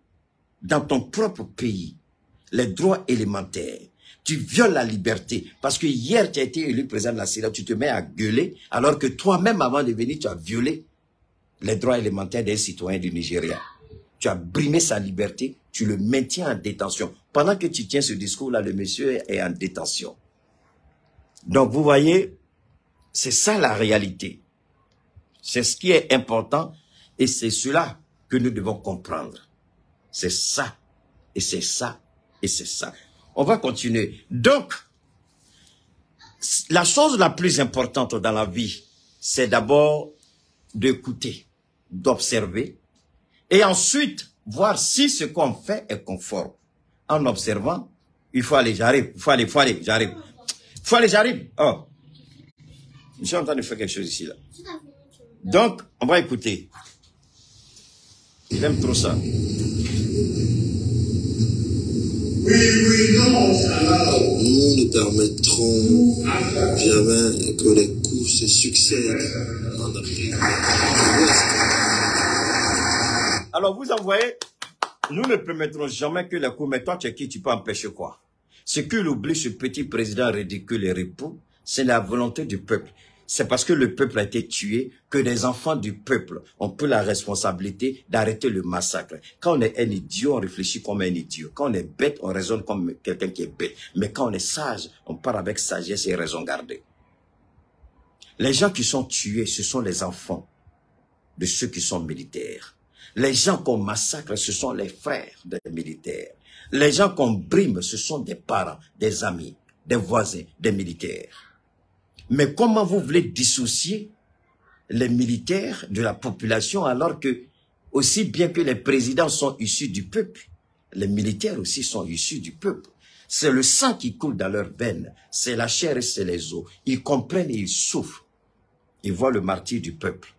dans ton propre pays les droits élémentaires, tu violes la liberté, parce que hier, tu as été élu président de la CEDEAO, tu te mets à gueuler, alors que toi-même, avant de venir, tu as violé les droits élémentaires des citoyens du Nigeria. Tu as brimé sa liberté, tu le maintiens en détention. Pendant que tu tiens ce discours-là, le monsieur est en détention. Donc, vous voyez, c'est ça la réalité. C'est ce qui est important et c'est cela que nous devons comprendre. C'est ça, et c'est ça, et c'est ça. On va continuer. Donc, la chose la plus importante dans la vie, c'est d'abord d'écouter, d'observer, et ensuite voir si ce qu'on fait est conforme. En observant, il faut aller, j'arrive, il faut aller, j'arrive. Il faut aller, j'arrive. Oh, je suis en train de faire quelque chose ici, là. Donc, on va écouter. Il aime trop ça. Nous ne permettrons jamais que les coups se succèdent en Afrique. Alors, vous en voyez, nous ne permettrons jamais que les coups, mais toi, tu es qui, tu peux empêcher quoi? Ce qu'il oublie, ce petit président ridicule et repos, c'est la volonté du peuple. C'est parce que le peuple a été tué que des enfants du peuple ont pris la responsabilité d'arrêter le massacre. Quand on est un idiot, on réfléchit comme un idiot. Quand on est bête, on raisonne comme quelqu'un qui est bête. Mais quand on est sage, on part avec sagesse et raison gardée. Les gens qui sont tués, ce sont les enfants de ceux qui sont militaires. Les gens qu'on massacre, ce sont les frères des militaires. Les gens qu'on brime, ce sont des parents, des amis, des voisins, des militaires. Mais comment vous voulez dissocier les militaires de la population alors que, aussi bien que les présidents sont issus du peuple, les militaires aussi sont issus du peuple. C'est le sang qui coule dans leurs veines, c'est la chair et c'est les os. Ils comprennent et ils souffrent. Ils voient le martyre du peuple.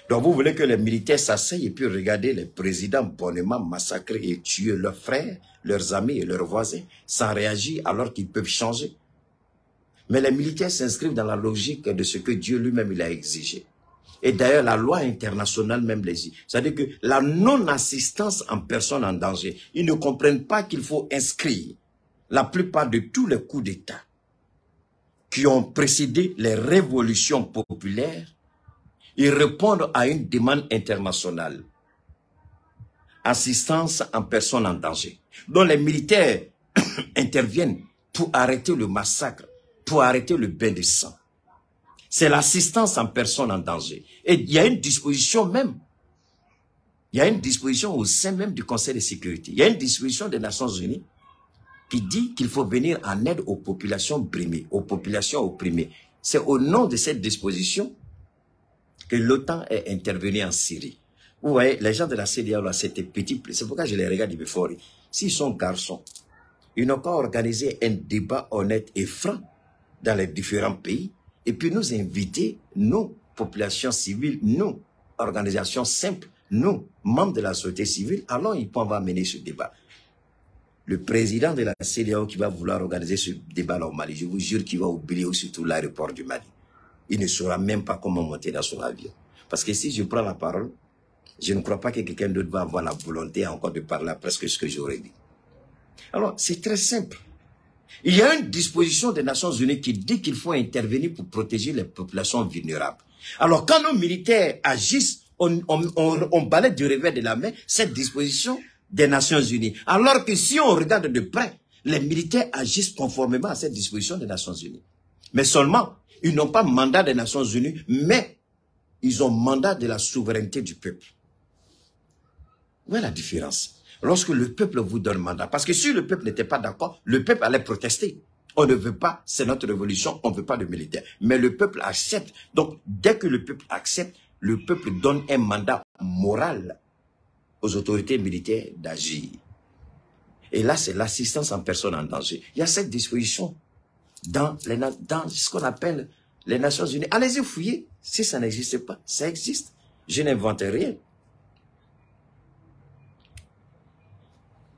Donc vous voulez que les militaires s'asseyent et puis regarder les présidents bonnement massacrer et tuer leurs frères, leurs amis et leurs voisins sans réagir alors qu'ils peuvent changer. Mais les militaires s'inscrivent dans la logique de ce que Dieu lui-même il a exigé. Et d'ailleurs, la loi internationale même les dit. C'est-à-dire que la non-assistance en personne en danger, ils ne comprennent pas qu'il faut inscrire la plupart de tous les coups d'État qui ont précédé les révolutions populaires. Ils répondent à une demande internationale. Assistance en personne en danger. Donc les militaires interviennent pour arrêter le massacre, pour arrêter le bain de sang. C'est l'assistance en personne en danger. Et il y a une disposition même. Il y a une disposition au sein même du Conseil de sécurité. Il y a une disposition des Nations Unies qui dit qu'il faut venir en aide aux populations brimées, aux populations opprimées. C'est au nom de cette disposition que l'OTAN est intervenu en Syrie. Vous voyez, les gens de la CEDEAO, là, c'était petit. C'est pourquoi je les regarde du before. S'ils sont garçons, ils n'ont qu'à organiser un débat honnête et franc dans les différents pays, et puis nous inviter, nous, populations civiles, nous, organisations simples, nous, membres de la société civile, allons y on va mener ce débat. Le président de la CEDEAO qui va vouloir organiser ce débat-là au Mali, je vous jure qu'il va oublier surtout l'aéroport du Mali. Il ne saura même pas comment monter dans son avion. Parce que si je prends la parole, je ne crois pas que quelqu'un d'autre va avoir la volonté encore de parler presque ce que j'aurais dit. Alors, c'est très simple. Il y a une disposition des Nations Unies qui dit qu'il faut intervenir pour protéger les populations vulnérables. Alors, quand nos militaires agissent, on balaye du revers de la main cette disposition des Nations Unies. Alors que si on regarde de près, les militaires agissent conformément à cette disposition des Nations Unies. Mais seulement, ils n'ont pas mandat des Nations Unies, mais ils ont mandat de la souveraineté du peuple. Où est la différence? lorsque le peuple vous donne mandat. Parce que si le peuple n'était pas d'accord, le peuple allait protester. On ne veut pas, c'est notre révolution, on ne veut pas de militaire. Mais le peuple accepte. Donc, dès que le peuple accepte, le peuple donne un mandat moral aux autorités militaires d'agir. Et là, c'est l'assistance en personne en danger. Il y a cette disposition dans ce qu'on appelle les Nations Unies. Allez-y fouiller. Si ça n'existe pas, ça existe. Je n'invente rien.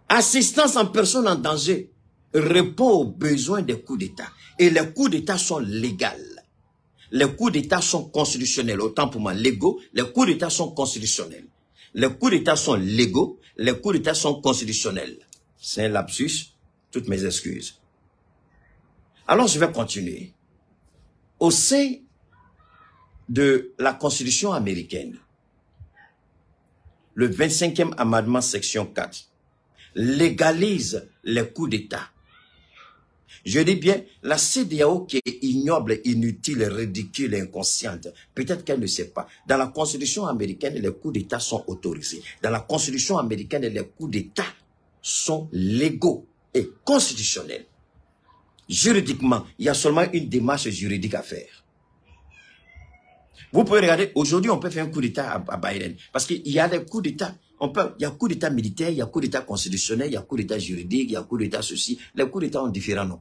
Assistance en personne en danger répond aux besoins des coups d'État. Et les coups d'État sont légaux. Les coups d'État sont constitutionnels. Autant pour moi, légaux. Les coups d'État sont constitutionnels. Les coups d'État sont légaux. Les coups d'État sont constitutionnels. C'est un lapsus. Toutes mes excuses. Alors, je vais continuer. Au sein de la Constitution américaine, le 25e amendement, section 4, légalise les coups d'État. Je dis bien, la CEDEAO qui est ignoble, inutile, ridicule, inconsciente, peut-être qu'elle ne sait pas. Dans la Constitution américaine, les coups d'État sont autorisés. Dans la Constitution américaine, les coups d'État sont légaux et constitutionnels. Juridiquement, il y a seulement une démarche juridique à faire. Vous pouvez regarder, aujourd'hui, on peut faire un coup d'État à Biden. Parce qu'il y a des coups d'État. Il y a coup d'État militaire, il y a coup d'État constitutionnel, il y a coup d'État juridique, il y a coup d'État ceci. Les coups d'État ont différents noms.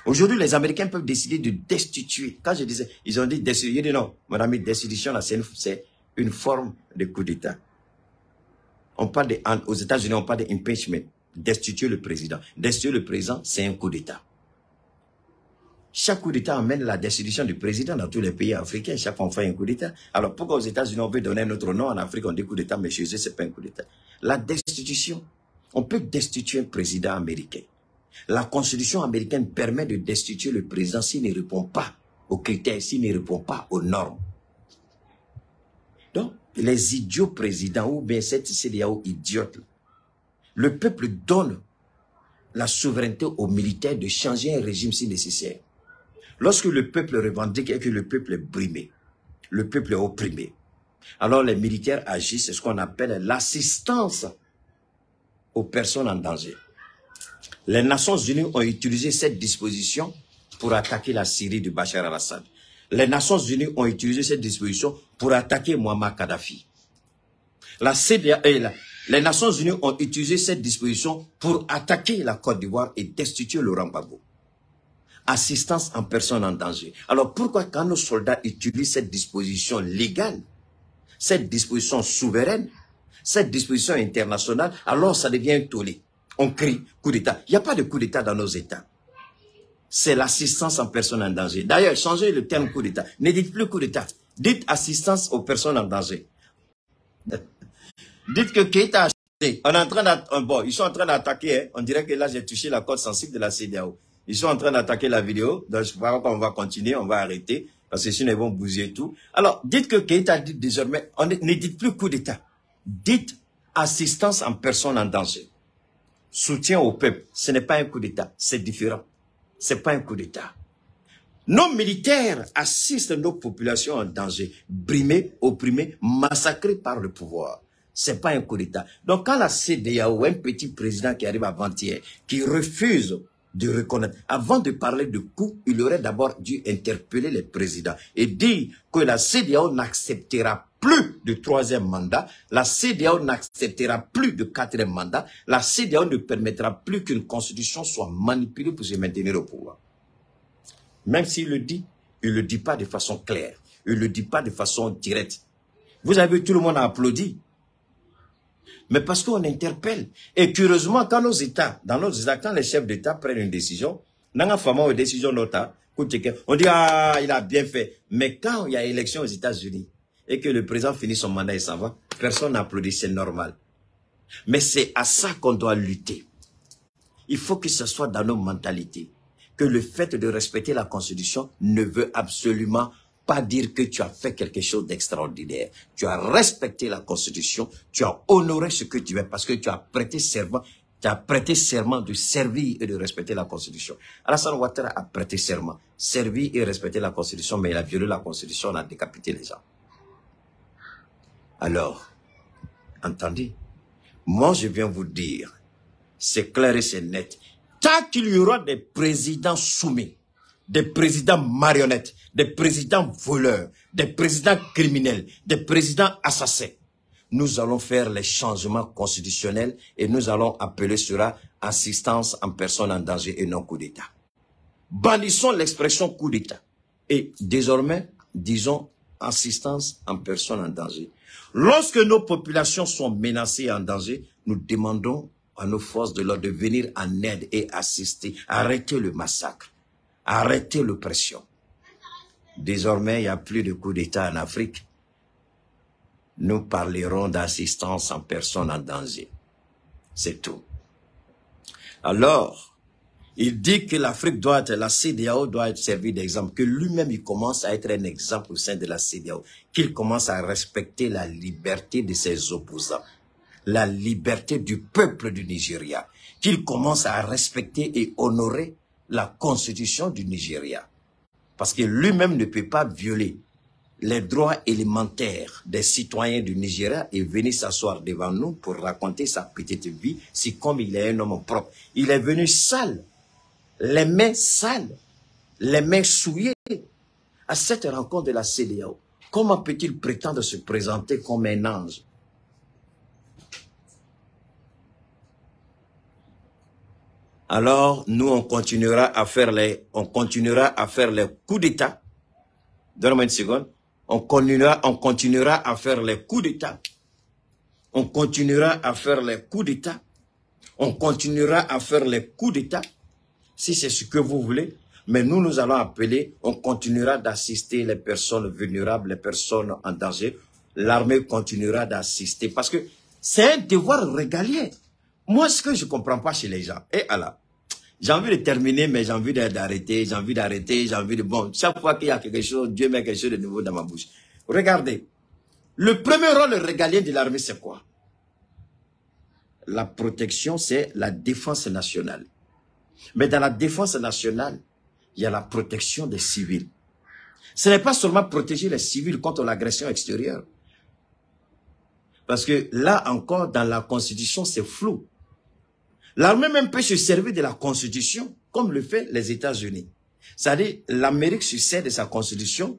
Aujourd'hui, les Américains peuvent décider de destituer. Quand je disais, ils ont dit destituer, je dis non, mon ami, destitution, c'est une forme de coup d'État. Aux États-Unis, on parle d'impeachment. Destituer le président. Destituer le président, c'est un coup d'État. Chaque coup d'État amène la destitution du président dans tous les pays africains. Chaque fois, on fait un coup d'État. Alors, pourquoi aux États-Unis, on veut donner un autre nom? En Afrique, on dit coup d'État, mais chez eux, ce n'est pas un coup d'État. La destitution, on peut destituer un président américain. La Constitution américaine permet de destituer le président s'il ne répond pas aux critères, s'il ne répond pas aux normes. Donc, les idiots présidents, ou bien cette CEDEAO idiote, le peuple donne la souveraineté aux militaires de changer un régime si nécessaire. Lorsque le peuple revendique et que le peuple est brimé, le peuple est opprimé, alors les militaires agissent, c'est ce qu'on appelle l'assistance aux personnes en danger. Les Nations Unies ont utilisé cette disposition pour attaquer la Syrie de Bachar al-Assad. Les Nations Unies ont utilisé cette disposition pour attaquer Muammar Kadhafi. Les Nations Unies ont utilisé cette disposition pour attaquer la Côte d'Ivoire et destituer Laurent Gbagbo. Assistance en personne en danger. Alors pourquoi quand nos soldats utilisent cette disposition légale, cette disposition souveraine, cette disposition internationale, alors ça devient un tollé. On crie coup d'État. Il n'y a pas de coup d'État dans nos États. C'est l'assistance en personne en danger. D'ailleurs, changez le terme coup d'État. Ne dites plus coup d'État. Dites assistance aux personnes en danger. Dites que Keïta a changé. Ils sont en train d'attaquer. Hein. On dirait que là, j'ai touché la corde sensible de la CEDEAO. Ils sont en train d'attaquer la vidéo. Donc, je ne sais pas pourquoi on va continuer. On va arrêter. Parce que sinon, ils vont bousiller tout. Alors, dites que Keïta dit désormais, ne dites plus coup d'État. Dites assistance en personne en danger. Soutien au peuple. Ce n'est pas un coup d'État. C'est différent. C'est pas un coup d'État. Nos militaires assistent nos populations en danger. Brimées, opprimées, massacrées par le pouvoir. C'est pas un coup d'État. Donc, quand la CEDEAO, un petit président qui arrive avant-hier, qui refuse de reconnaître, avant de parler de coup, il aurait d'abord dû interpeller les présidents et dire que la CEDEAO n'acceptera plus de 3e mandat, la CEDEAO n'acceptera plus de 4e mandat, la CEDEAO ne permettra plus qu'une constitution soit manipulée pour se maintenir au pouvoir. Même s'il le dit, il ne le dit pas de façon claire, il ne le dit pas de façon directe. Vous avez vu, tout le monde a applaudi. Mais parce qu'on interpelle. Et curieusement, quand nos États, dans nos États, quand les chefs d'État prennent une décision, on dit, ah, il a bien fait. Mais quand il y a élection aux États-Unis, et que le président finit son mandat et s'en va, personne n'applaudit, c'est normal. Mais c'est à ça qu'on doit lutter. Il faut que ce soit dans nos mentalités, que le fait de respecter la Constitution ne veut absolument pas dire que tu as fait quelque chose d'extraordinaire. Tu as respecté la Constitution, tu as honoré ce que tu es parce que tu as prêté serment. Tu as prêté serment de servir et de respecter la Constitution. Alassane Ouattara a prêté serment, servir et respecter la Constitution, mais il a violé la Constitution, il a décapité les gens. Alors, entendez, Moi, je viens vous dire, c'est clair et c'est net. Tant qu'il y aura des présidents soumis, des présidents marionnettes, des présidents voleurs, des présidents criminels, des présidents assassins, nous allons faire les changements constitutionnels et nous allons appeler cela assistance en personne en danger et non coup d'État. Bannissons l'expression coup d'État et désormais, disons assistance en personne en danger. Lorsque nos populations sont menacées et en danger, nous demandons à nos forces de l'ordre de venir en aide et assister, arrêter le massacre, arrêter l'oppression. Désormais, il n'y a plus de coup d'État en Afrique. Nous parlerons d'assistance en personne en danger. C'est tout. Alors, il dit que l'Afrique doit être, la CEDEAO doit être servie d'exemple, que lui-même il commence à être un exemple au sein de la CEDEAO, qu'il commence à respecter la liberté de ses opposants, la liberté du peuple du Nigeria, qu'il commence à respecter et honorer la constitution du Nigeria. Parce que lui-même ne peut pas violer les droits élémentaires des citoyens du Nigeria et venir s'asseoir devant nous pour raconter sa petite vie, si comme il est un homme propre. Il est venu sale, les mains sales, les mains souillées à cette rencontre de la CEDEAO. Comment peut-il prétendre se présenter comme un ange? Alors, nous, on continuera à faire les coups d'État. Donne-moi une seconde. On continuera à faire les coups d'État. On continuera à faire les coups d'État. On continuera à faire les coups d'État. Si c'est ce que vous voulez. Mais nous, nous allons appeler, on continuera d'assister les personnes vulnérables, les personnes en danger. L'armée continuera d'assister. Parce que c'est un devoir régalien. Moi, ce que je ne comprends pas chez les gens, et Allah, j'ai envie de terminer, mais j'ai envie d'arrêter, j'ai envie de... Bon, chaque fois qu'il y a quelque chose, Dieu met quelque chose de nouveau dans ma bouche. Regardez, le premier rôle régalien de l'armée, c'est quoi? La protection, c'est la défense nationale. Mais dans la défense nationale, il y a la protection des civils. Ce n'est pas seulement protéger les civils contre l'agression extérieure. Parce que là encore, dans la Constitution, c'est flou. L'armée même peut se servir de la Constitution, comme le fait les États-Unis. C'est-à-dire, l'Amérique se sert de sa Constitution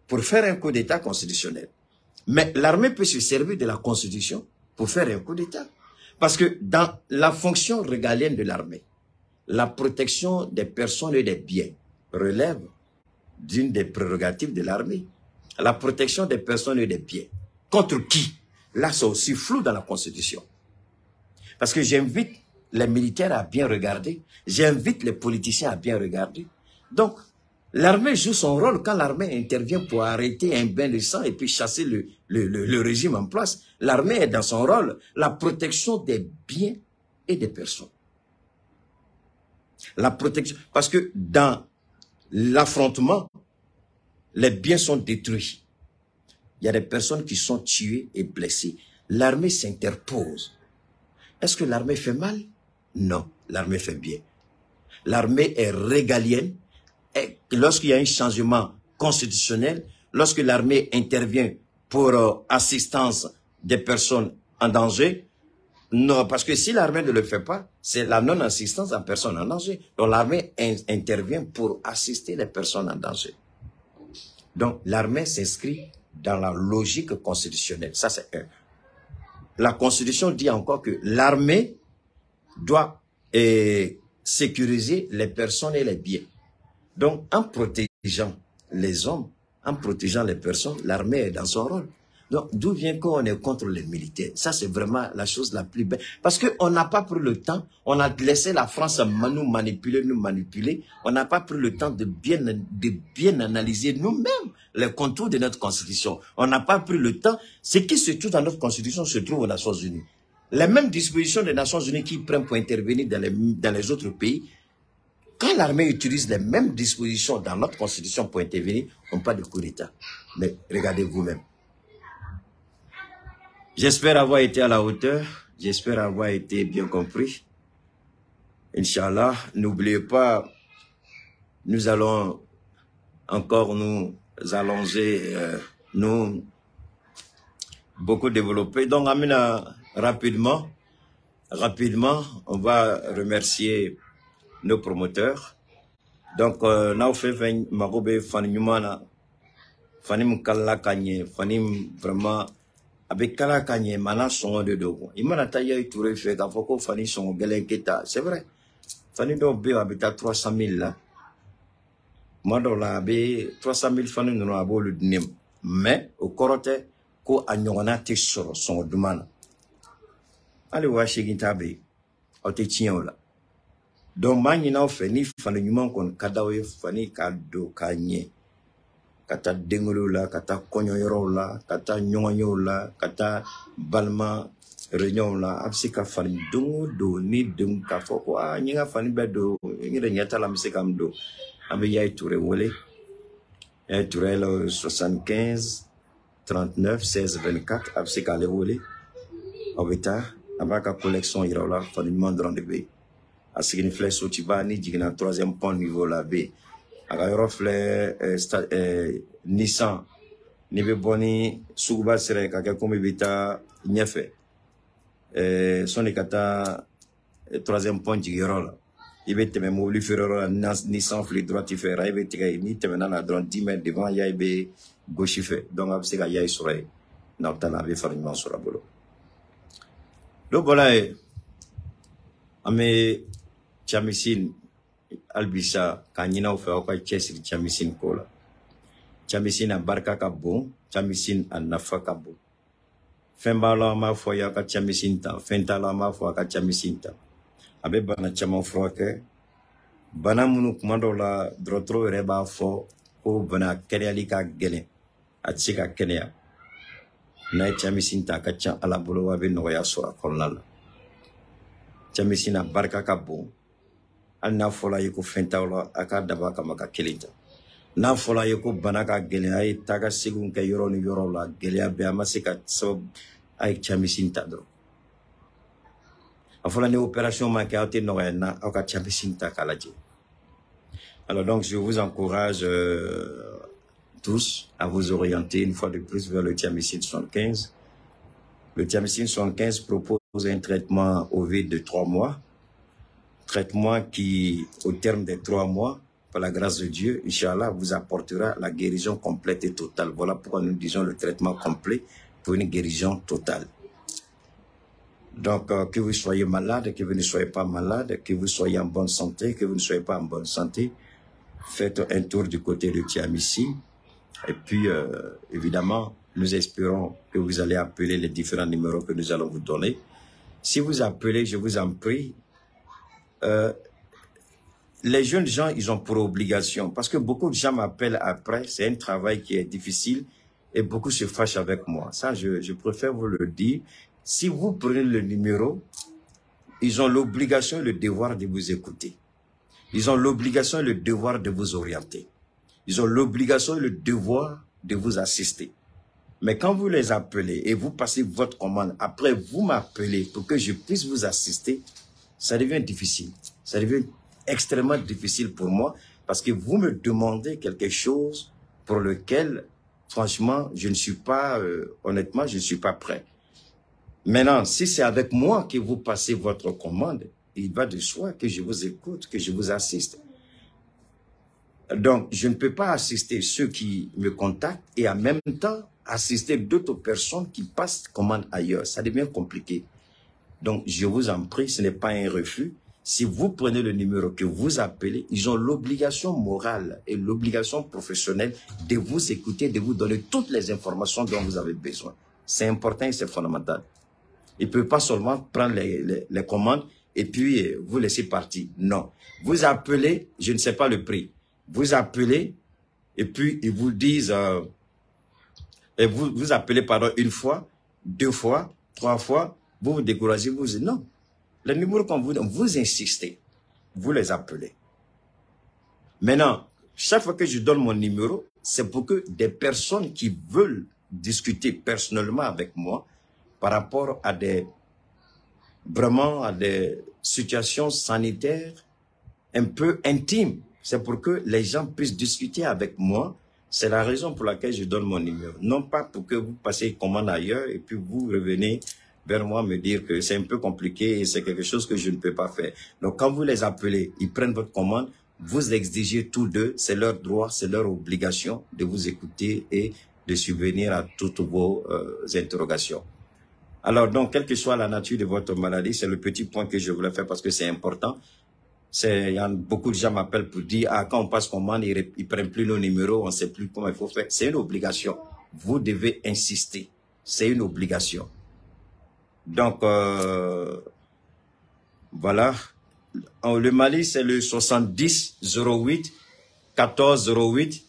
pour faire un coup d'État constitutionnel. Mais l'armée peut se servir de la Constitution pour faire un coup d'État. Parce que dans la fonction régalienne de l'armée, la protection des personnes et des biens relève d'une des prérogatives de l'armée. La protection des personnes et des biens. Contre qui? Là, c'est aussi flou dans la Constitution. Parce que j'invite les militaires à bien regarder. J'invite les politiciens à bien regarder. Donc, l'armée joue son rôle quand l'armée intervient pour arrêter un bain de sang et puis chasser le régime en place. L'armée est dans son rôle, la protection des biens et des personnes. La protection, parce que dans l'affrontement, les biens sont détruits. Il y a des personnes qui sont tuées et blessées. L'armée s'interpose. Est-ce que l'armée fait mal? Non, l'armée fait bien. L'armée est régalienne. Et lorsqu'il y a un changement constitutionnel, lorsque l'armée intervient pour assistance des personnes en danger, non, parce que si l'armée ne le fait pas, c'est la non-assistance en personnes en danger. Donc l'armée intervient pour assister les personnes en danger. Donc l'armée s'inscrit dans la logique constitutionnelle. Ça, c'est un. La Constitution dit encore que l'armée doit sécuriser les personnes et les biens. Donc, en protégeant les hommes, en protégeant les personnes, l'armée est dans son rôle. Donc, d'où vient qu'on est contre les militaires? Ça, c'est vraiment la chose la plus belle. Parce qu'on n'a pas pris le temps, on a laissé la France nous manipuler. On n'a pas pris le temps de bien analyser nous-mêmes les contours de notre Constitution. On n'a pas pris le temps. Ce qui se trouve dans notre Constitution se trouve aux Nations Unies. Les mêmes dispositions des Nations Unies qui prennent pour intervenir dans les autres pays, quand l'armée utilise les mêmes dispositions dans notre Constitution pour intervenir, on parle de coup d'État. Mais regardez vous-même. J'espère avoir été à la hauteur. J'espère avoir été bien compris. Inch'Allah, n'oubliez pas, nous allons encore nous allonger, nous beaucoup développé. Donc, Amina, rapidement, on va remercier nos promoteurs. Donc, nous faisons Marobe Fanimana, Fanim Kala Kanye, Fanim vraiment, avec Kala Kanye, Mana son de dos. Il m'a taillé tout le fait, Foko Fani son Gelenketa. C'est vrai. Fani Dobe habita 300 000 là. Moi, dans la baie, 300 000 Fani nous avons le dîner. Mais, au Korote, ko anyona te soro son dumana. Allez, Washington Tabe, au te là. Donc, mani na ofeni fani nyuma kon kadawe fani kado kanye. Kata dengolo la, kata konyoyoro la, kata nyonyo la, kata balma réunion la, absika fani dungo do ni dung kafoko a nyinga fani bedo ngire nyata la msekam do. Abe yai touré wole. Yai touré le 75 39 16 24 absika le wole. Obeta abaka collection iraola fani mandran de be. A signifie sotiba ni jigina 3e pont niveau la B. A yorofle Nissan ni be boni suba sere ka ke komi bita nyefe. Soni kata 3e pont jigirola. Ibe teme mobili ferro Nissan fli droite fer ibe tige ni teme na droite 10 mètres devant ya ibe gauche fait. Donc abse ka ya soleil. Na tala be farima sur la bolo. Donc voilà ame Chamisin albisa kanyina ofe oka chesiri chamisin kola. Chamisin a barka kabo, chamisin a nafa kabo. Fembala ma foya ka chamisin ta, fentala ma foya ka chamisin ta. Abe bana chama froke. Bana munu kumando la drotro reba fo o bana kereali ka gele. Atsika kenya. Na chamisin ta ka cha ala bolo wabe no ya sura kolala. Chamisin a barka kabo. Na fola yeko fentawla aka daba kama ka kelinta na fola yeko banaka gele ay taga sigun ke yoro ni yoro la gele be amasika so ay chamisinta do afola ni opération ma ka ate no na aka chamisinta kalaje. Alors donc je vous encourage tous à vous orienter une fois de plus vers le Thiamicine 75. Le Thiamicine 75 propose un traitement au vide de 3 mois. Traitement qui, au terme des 3 mois, par la grâce de Dieu, Inch'Allah, vous apportera la guérison complète et totale. Voilà pourquoi nous disons le traitement complet pour une guérison totale. Donc, que vous soyez malade, que vous ne soyez pas malade, que vous soyez en bonne santé, que vous ne soyez pas en bonne santé, faites un tour du côté de Thiamicine. Et puis, évidemment, nous espérons que vous allez appeler les différents numéros que nous allons vous donner. Si vous appelez, je vous en prie, les jeunes gens, ils ont pour obligation, parce que beaucoup de gens m'appellent après, c'est un travail qui est difficile et beaucoup se fâchent avec moi. Ça, je préfère vous le dire. Si vous prenez le numéro, ils ont l'obligation et le devoir de vous écouter. Ils ont l'obligation et le devoir de vous orienter. Ils ont l'obligation et le devoir de vous assister. Mais quand vous les appelez et vous passez votre commande, après vous m'appelez pour que je puisse vous assister, ça devient difficile. Ça devient extrêmement difficile pour moi parce que vous me demandez quelque chose pour lequel, franchement, je ne suis pas, honnêtement, je ne suis pas prêt. Maintenant, si c'est avec moi que vous passez votre commande, il va de soi que je vous écoute, que je vous assiste. Donc, je ne peux pas assister ceux qui me contactent et en même temps assister d'autres personnes qui passent commande ailleurs. Ça devient compliqué. Donc, je vous en prie, ce n'est pas un refus. Si vous prenez le numéro que vous appelez, ils ont l'obligation morale et l'obligation professionnelle de vous écouter, de vous donner toutes les informations dont vous avez besoin. C'est important et c'est fondamental. Ils ne peuvent pas seulement prendre les commandes et puis vous laisser partir. Non. Vous appelez, je ne sais pas le prix. Vous appelez et puis ils vous disent, et vous appelez pardon 1 fois, 2 fois, 3 fois, vous vous découragez, vous dites non. Les numéros qu'on vous donne, vous insistez, vous les appelez. Maintenant, chaque fois que je donne mon numéro, c'est pour que des personnes qui veulent discuter personnellement avec moi par rapport à vraiment à des situations sanitaires un peu intimes. C'est pour que les gens puissent discuter avec moi C'est la raison pour laquelle je donne mon numéro. Non pas pour que vous passiez commande ailleurs et puis vous revenez vers moi me dire que c'est un peu compliqué et c'est quelque chose que je ne peux pas faire. Donc quand vous les appelez, ils prennent votre commande, vous exigez tous deux, c'est leur droit, c'est leur obligation de vous écouter et de subvenir à toutes vos interrogations. Alors donc, quelle que soit la nature de votre maladie, c'est le petit point que je voulais faire parce que c'est important. Beaucoup de gens m'appellent pour dire, ah, quand on passe commande, ils prennent plus nos numéros, on ne sait plus comment il faut faire. C'est une obligation. Vous devez insister. C'est une obligation. Donc, voilà. Le Mali, c'est le 70 08 14 08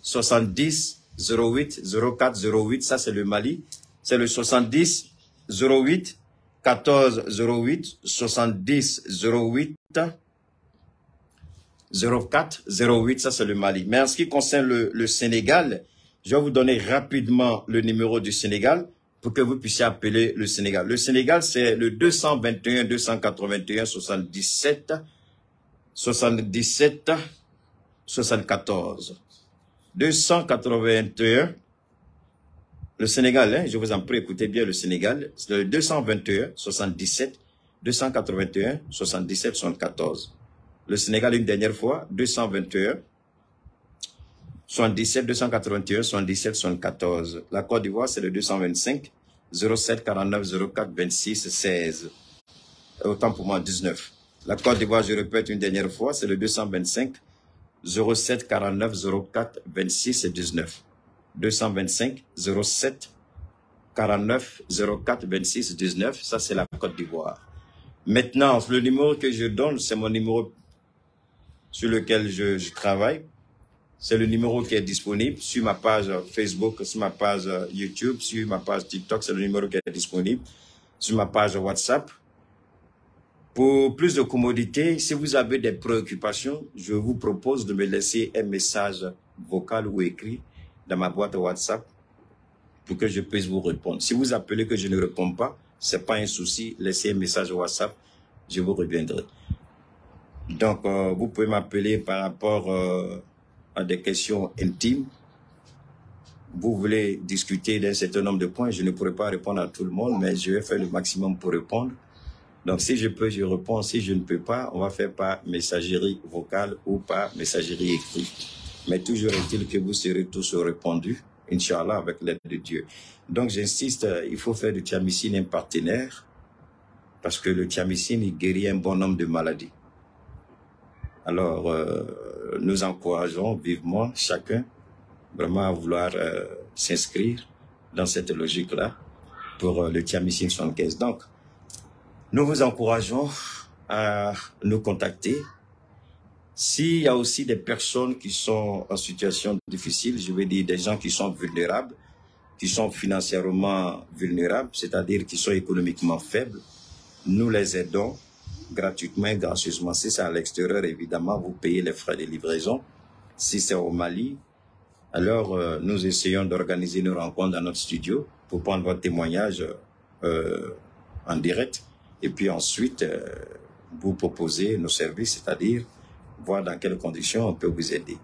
70 08 04 08. Ça, c'est le Mali. C'est le 70 08 14 08 70 08 04 08. Ça, c'est le Mali. Mais en ce qui concerne le Sénégal, je vais vous donner rapidement le numéro du Sénégal pour que vous puissiez appeler le Sénégal. Le Sénégal, c'est le 221 281 77 77 74. 281. Le Sénégal, hein, je vous en prie, écoutez bien le Sénégal. C'est le 221 77 281 77 74. Le Sénégal, une dernière fois, 221 77 281 77 74. La Côte d'Ivoire, c'est le 225 07 49 04 26 16. Autant pour moi, 19. La Côte d'Ivoire, je répète une dernière fois, c'est le 225 07 49 04 26 19. 225 07 49 04 26 19. Ça, c'est la Côte d'Ivoire. Maintenant, le numéro que je donne, c'est mon numéro sur lequel je travaille. C'est le numéro qui est disponible sur ma page Facebook, sur ma page YouTube, sur ma page TikTok. C'est le numéro qui est disponible sur ma page WhatsApp. Pour plus de commodité, si vous avez des préoccupations, je vous propose de me laisser un message vocal ou écrit dans ma boîte WhatsApp pour que je puisse vous répondre. Si vous appelez que je ne réponds pas, c'est pas un souci. Laissez un message WhatsApp, je vous reviendrai. Donc, vous pouvez m'appeler par rapport à des questions intimes. Vous voulez discuter d'un certain nombre de points, je ne pourrai pas répondre à tout le monde, mais je vais faire le maximum pour répondre. Donc, si je peux, je réponds. Si je ne peux pas, on va faire par messagerie vocale ou par messagerie écrite. Mais toujours est-il que vous serez tous répondus, Inch'Allah, avec l'aide de Dieu. Donc, j'insiste, il faut faire du thiamicine un partenaire, parce que le thiamicine, il guérit un bon nombre de maladies. Alors, nous encourageons vivement chacun vraiment à vouloir s'inscrire dans cette logique-là pour le thiamicine 75. Donc, nous vous encourageons à nous contacter. S'il y a aussi des personnes qui sont en situation difficile, je veux dire des gens qui sont vulnérables, qui sont financièrement vulnérables, c'est-à-dire qui sont économiquement faibles, nous les aidons gratuitement et gracieusement. Si c'est à l'extérieur, évidemment, vous payez les frais de livraison. Si c'est au Mali, alors nous essayons d'organiser une rencontre dans notre studio pour prendre votre témoignage en direct et puis ensuite vous proposer nos services, c'est-à-dire voir dans quelles conditions on peut vous aider.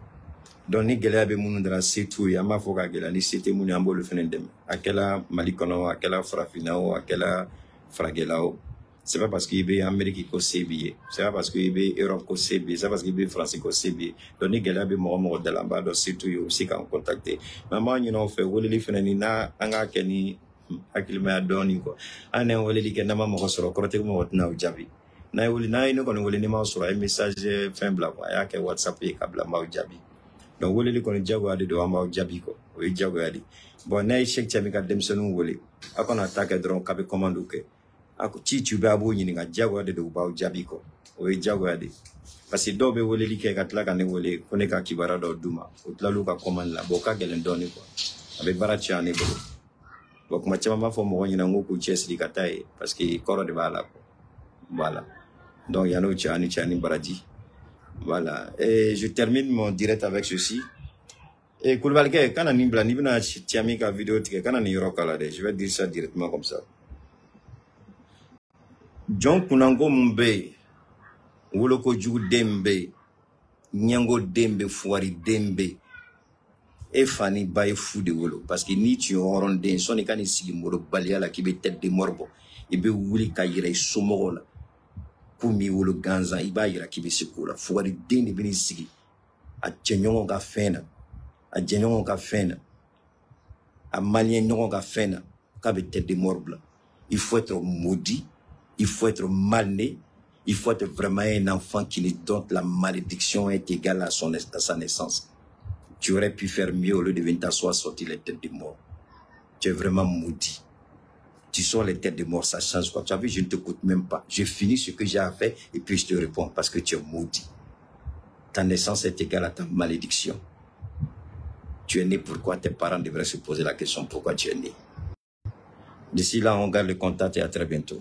Donc, ni gɛlɛya bɛ minnu dara se t'u ye, an b'a fɔ ka gɛlɛya ni se tɛ minnu ye, an b'olu fana dɛmɛ. A kɛla Mali kɔnɔ, a kɛla farafinna o, a kɛla farajɛla o. C'est pas parce qu'il y a Amérique ko se b'i ye, c'est pas parce qu'il y a Europe ko se b'i ye, c'est pas parce qu'il y a France ko se b'i ye. Donc, ni gɛlɛya bɛ mɔgɔ mɔgɔ da la, an b'a dɔn se t'u ye, u bɛ se k'an contacter. Mais an b'a ɲini aw fɛ, weleli fana ni n'a an k'a kɛ ni hakilimaya dɔɔni quoi. An n'an weleli kɛ n'an ma mɔgɔ sɔrɔ, kɔrɔ tɛ ko mɔgɔ tɛna o jaabi. N'a ye ne kɔni wele ni m'aw sɔrɔ, a ye message fɛn bila quoi, a y'a kɛ WhatsApp ye ka bila n b'aw jaabi. Donc, weleli kɔni jagoya de don, an b'aw jaabi quoi, o ye jagoya de. Bon, n'a ye Cheikh Thiami ka denmisɛnninw wele, a kana taa kɛ dɔrɔn k'a bɛ commande kɛ. A ko ci bɛ a b'o ɲininka jagoya de don, u b'aw jaabi quoi, o ye jagoya de. Parce que dɔw bɛ weleli kɛ ka tila ka ne wele ko ne ka kibaruya dɔ d'u ma, o tilal'u ka commande la, bon o ka gɛlɛn dɔɔni quoi, a bɛ baara caya ne bolo. Bon, kuma caman b'a fɔ mɔgɔ ɲɛna n ko k'u cɛsiri ka taa ye, parce que kɔrɔ de b'a la quoi, voilà. Donc, Yano Tchani Tchani Baradi. Voilà. Et je termine mon direct avec ceci. Et Koulibalke, quand on a une Tchami ka vidéo, quand on a une je vais dire ça directement comme ça. John Kunango Mumbe, Woloko Djou Dembe, Nyango Dembe, Fouari Dembe. Et Fanny Baye fou de wolo. Parce que ni tu oron den, son kan isi moro baliala qui be tête de morbo. Il be wuli ka yira somoro la. Kumi wolo ganza, iba yira qui be sekura. Fouari den de beni sigi. A djenyon ga fena. A djenyon ga fena. A malien nyon ga fena. Ka be tête de morbo. Il faut être maudit. Il faut être mal né. Il faut être vraiment un enfant dont la malédiction est égale à sa naissance. Tu aurais pu faire mieux au lieu de venir t'asseoir sortir les têtes de mort. Tu es vraiment maudit. Tu sors les têtes de mort, ça change quoi? Tu as vu, je ne t'écoute même pas. Je finis ce que j'ai à faire et puis je te réponds parce que tu es maudit. Ta naissance est égale à ta malédiction. Tu es né pourquoi? Tes parents devraient se poser la question pourquoi tu es né. D'ici là, on garde le contact et à très bientôt.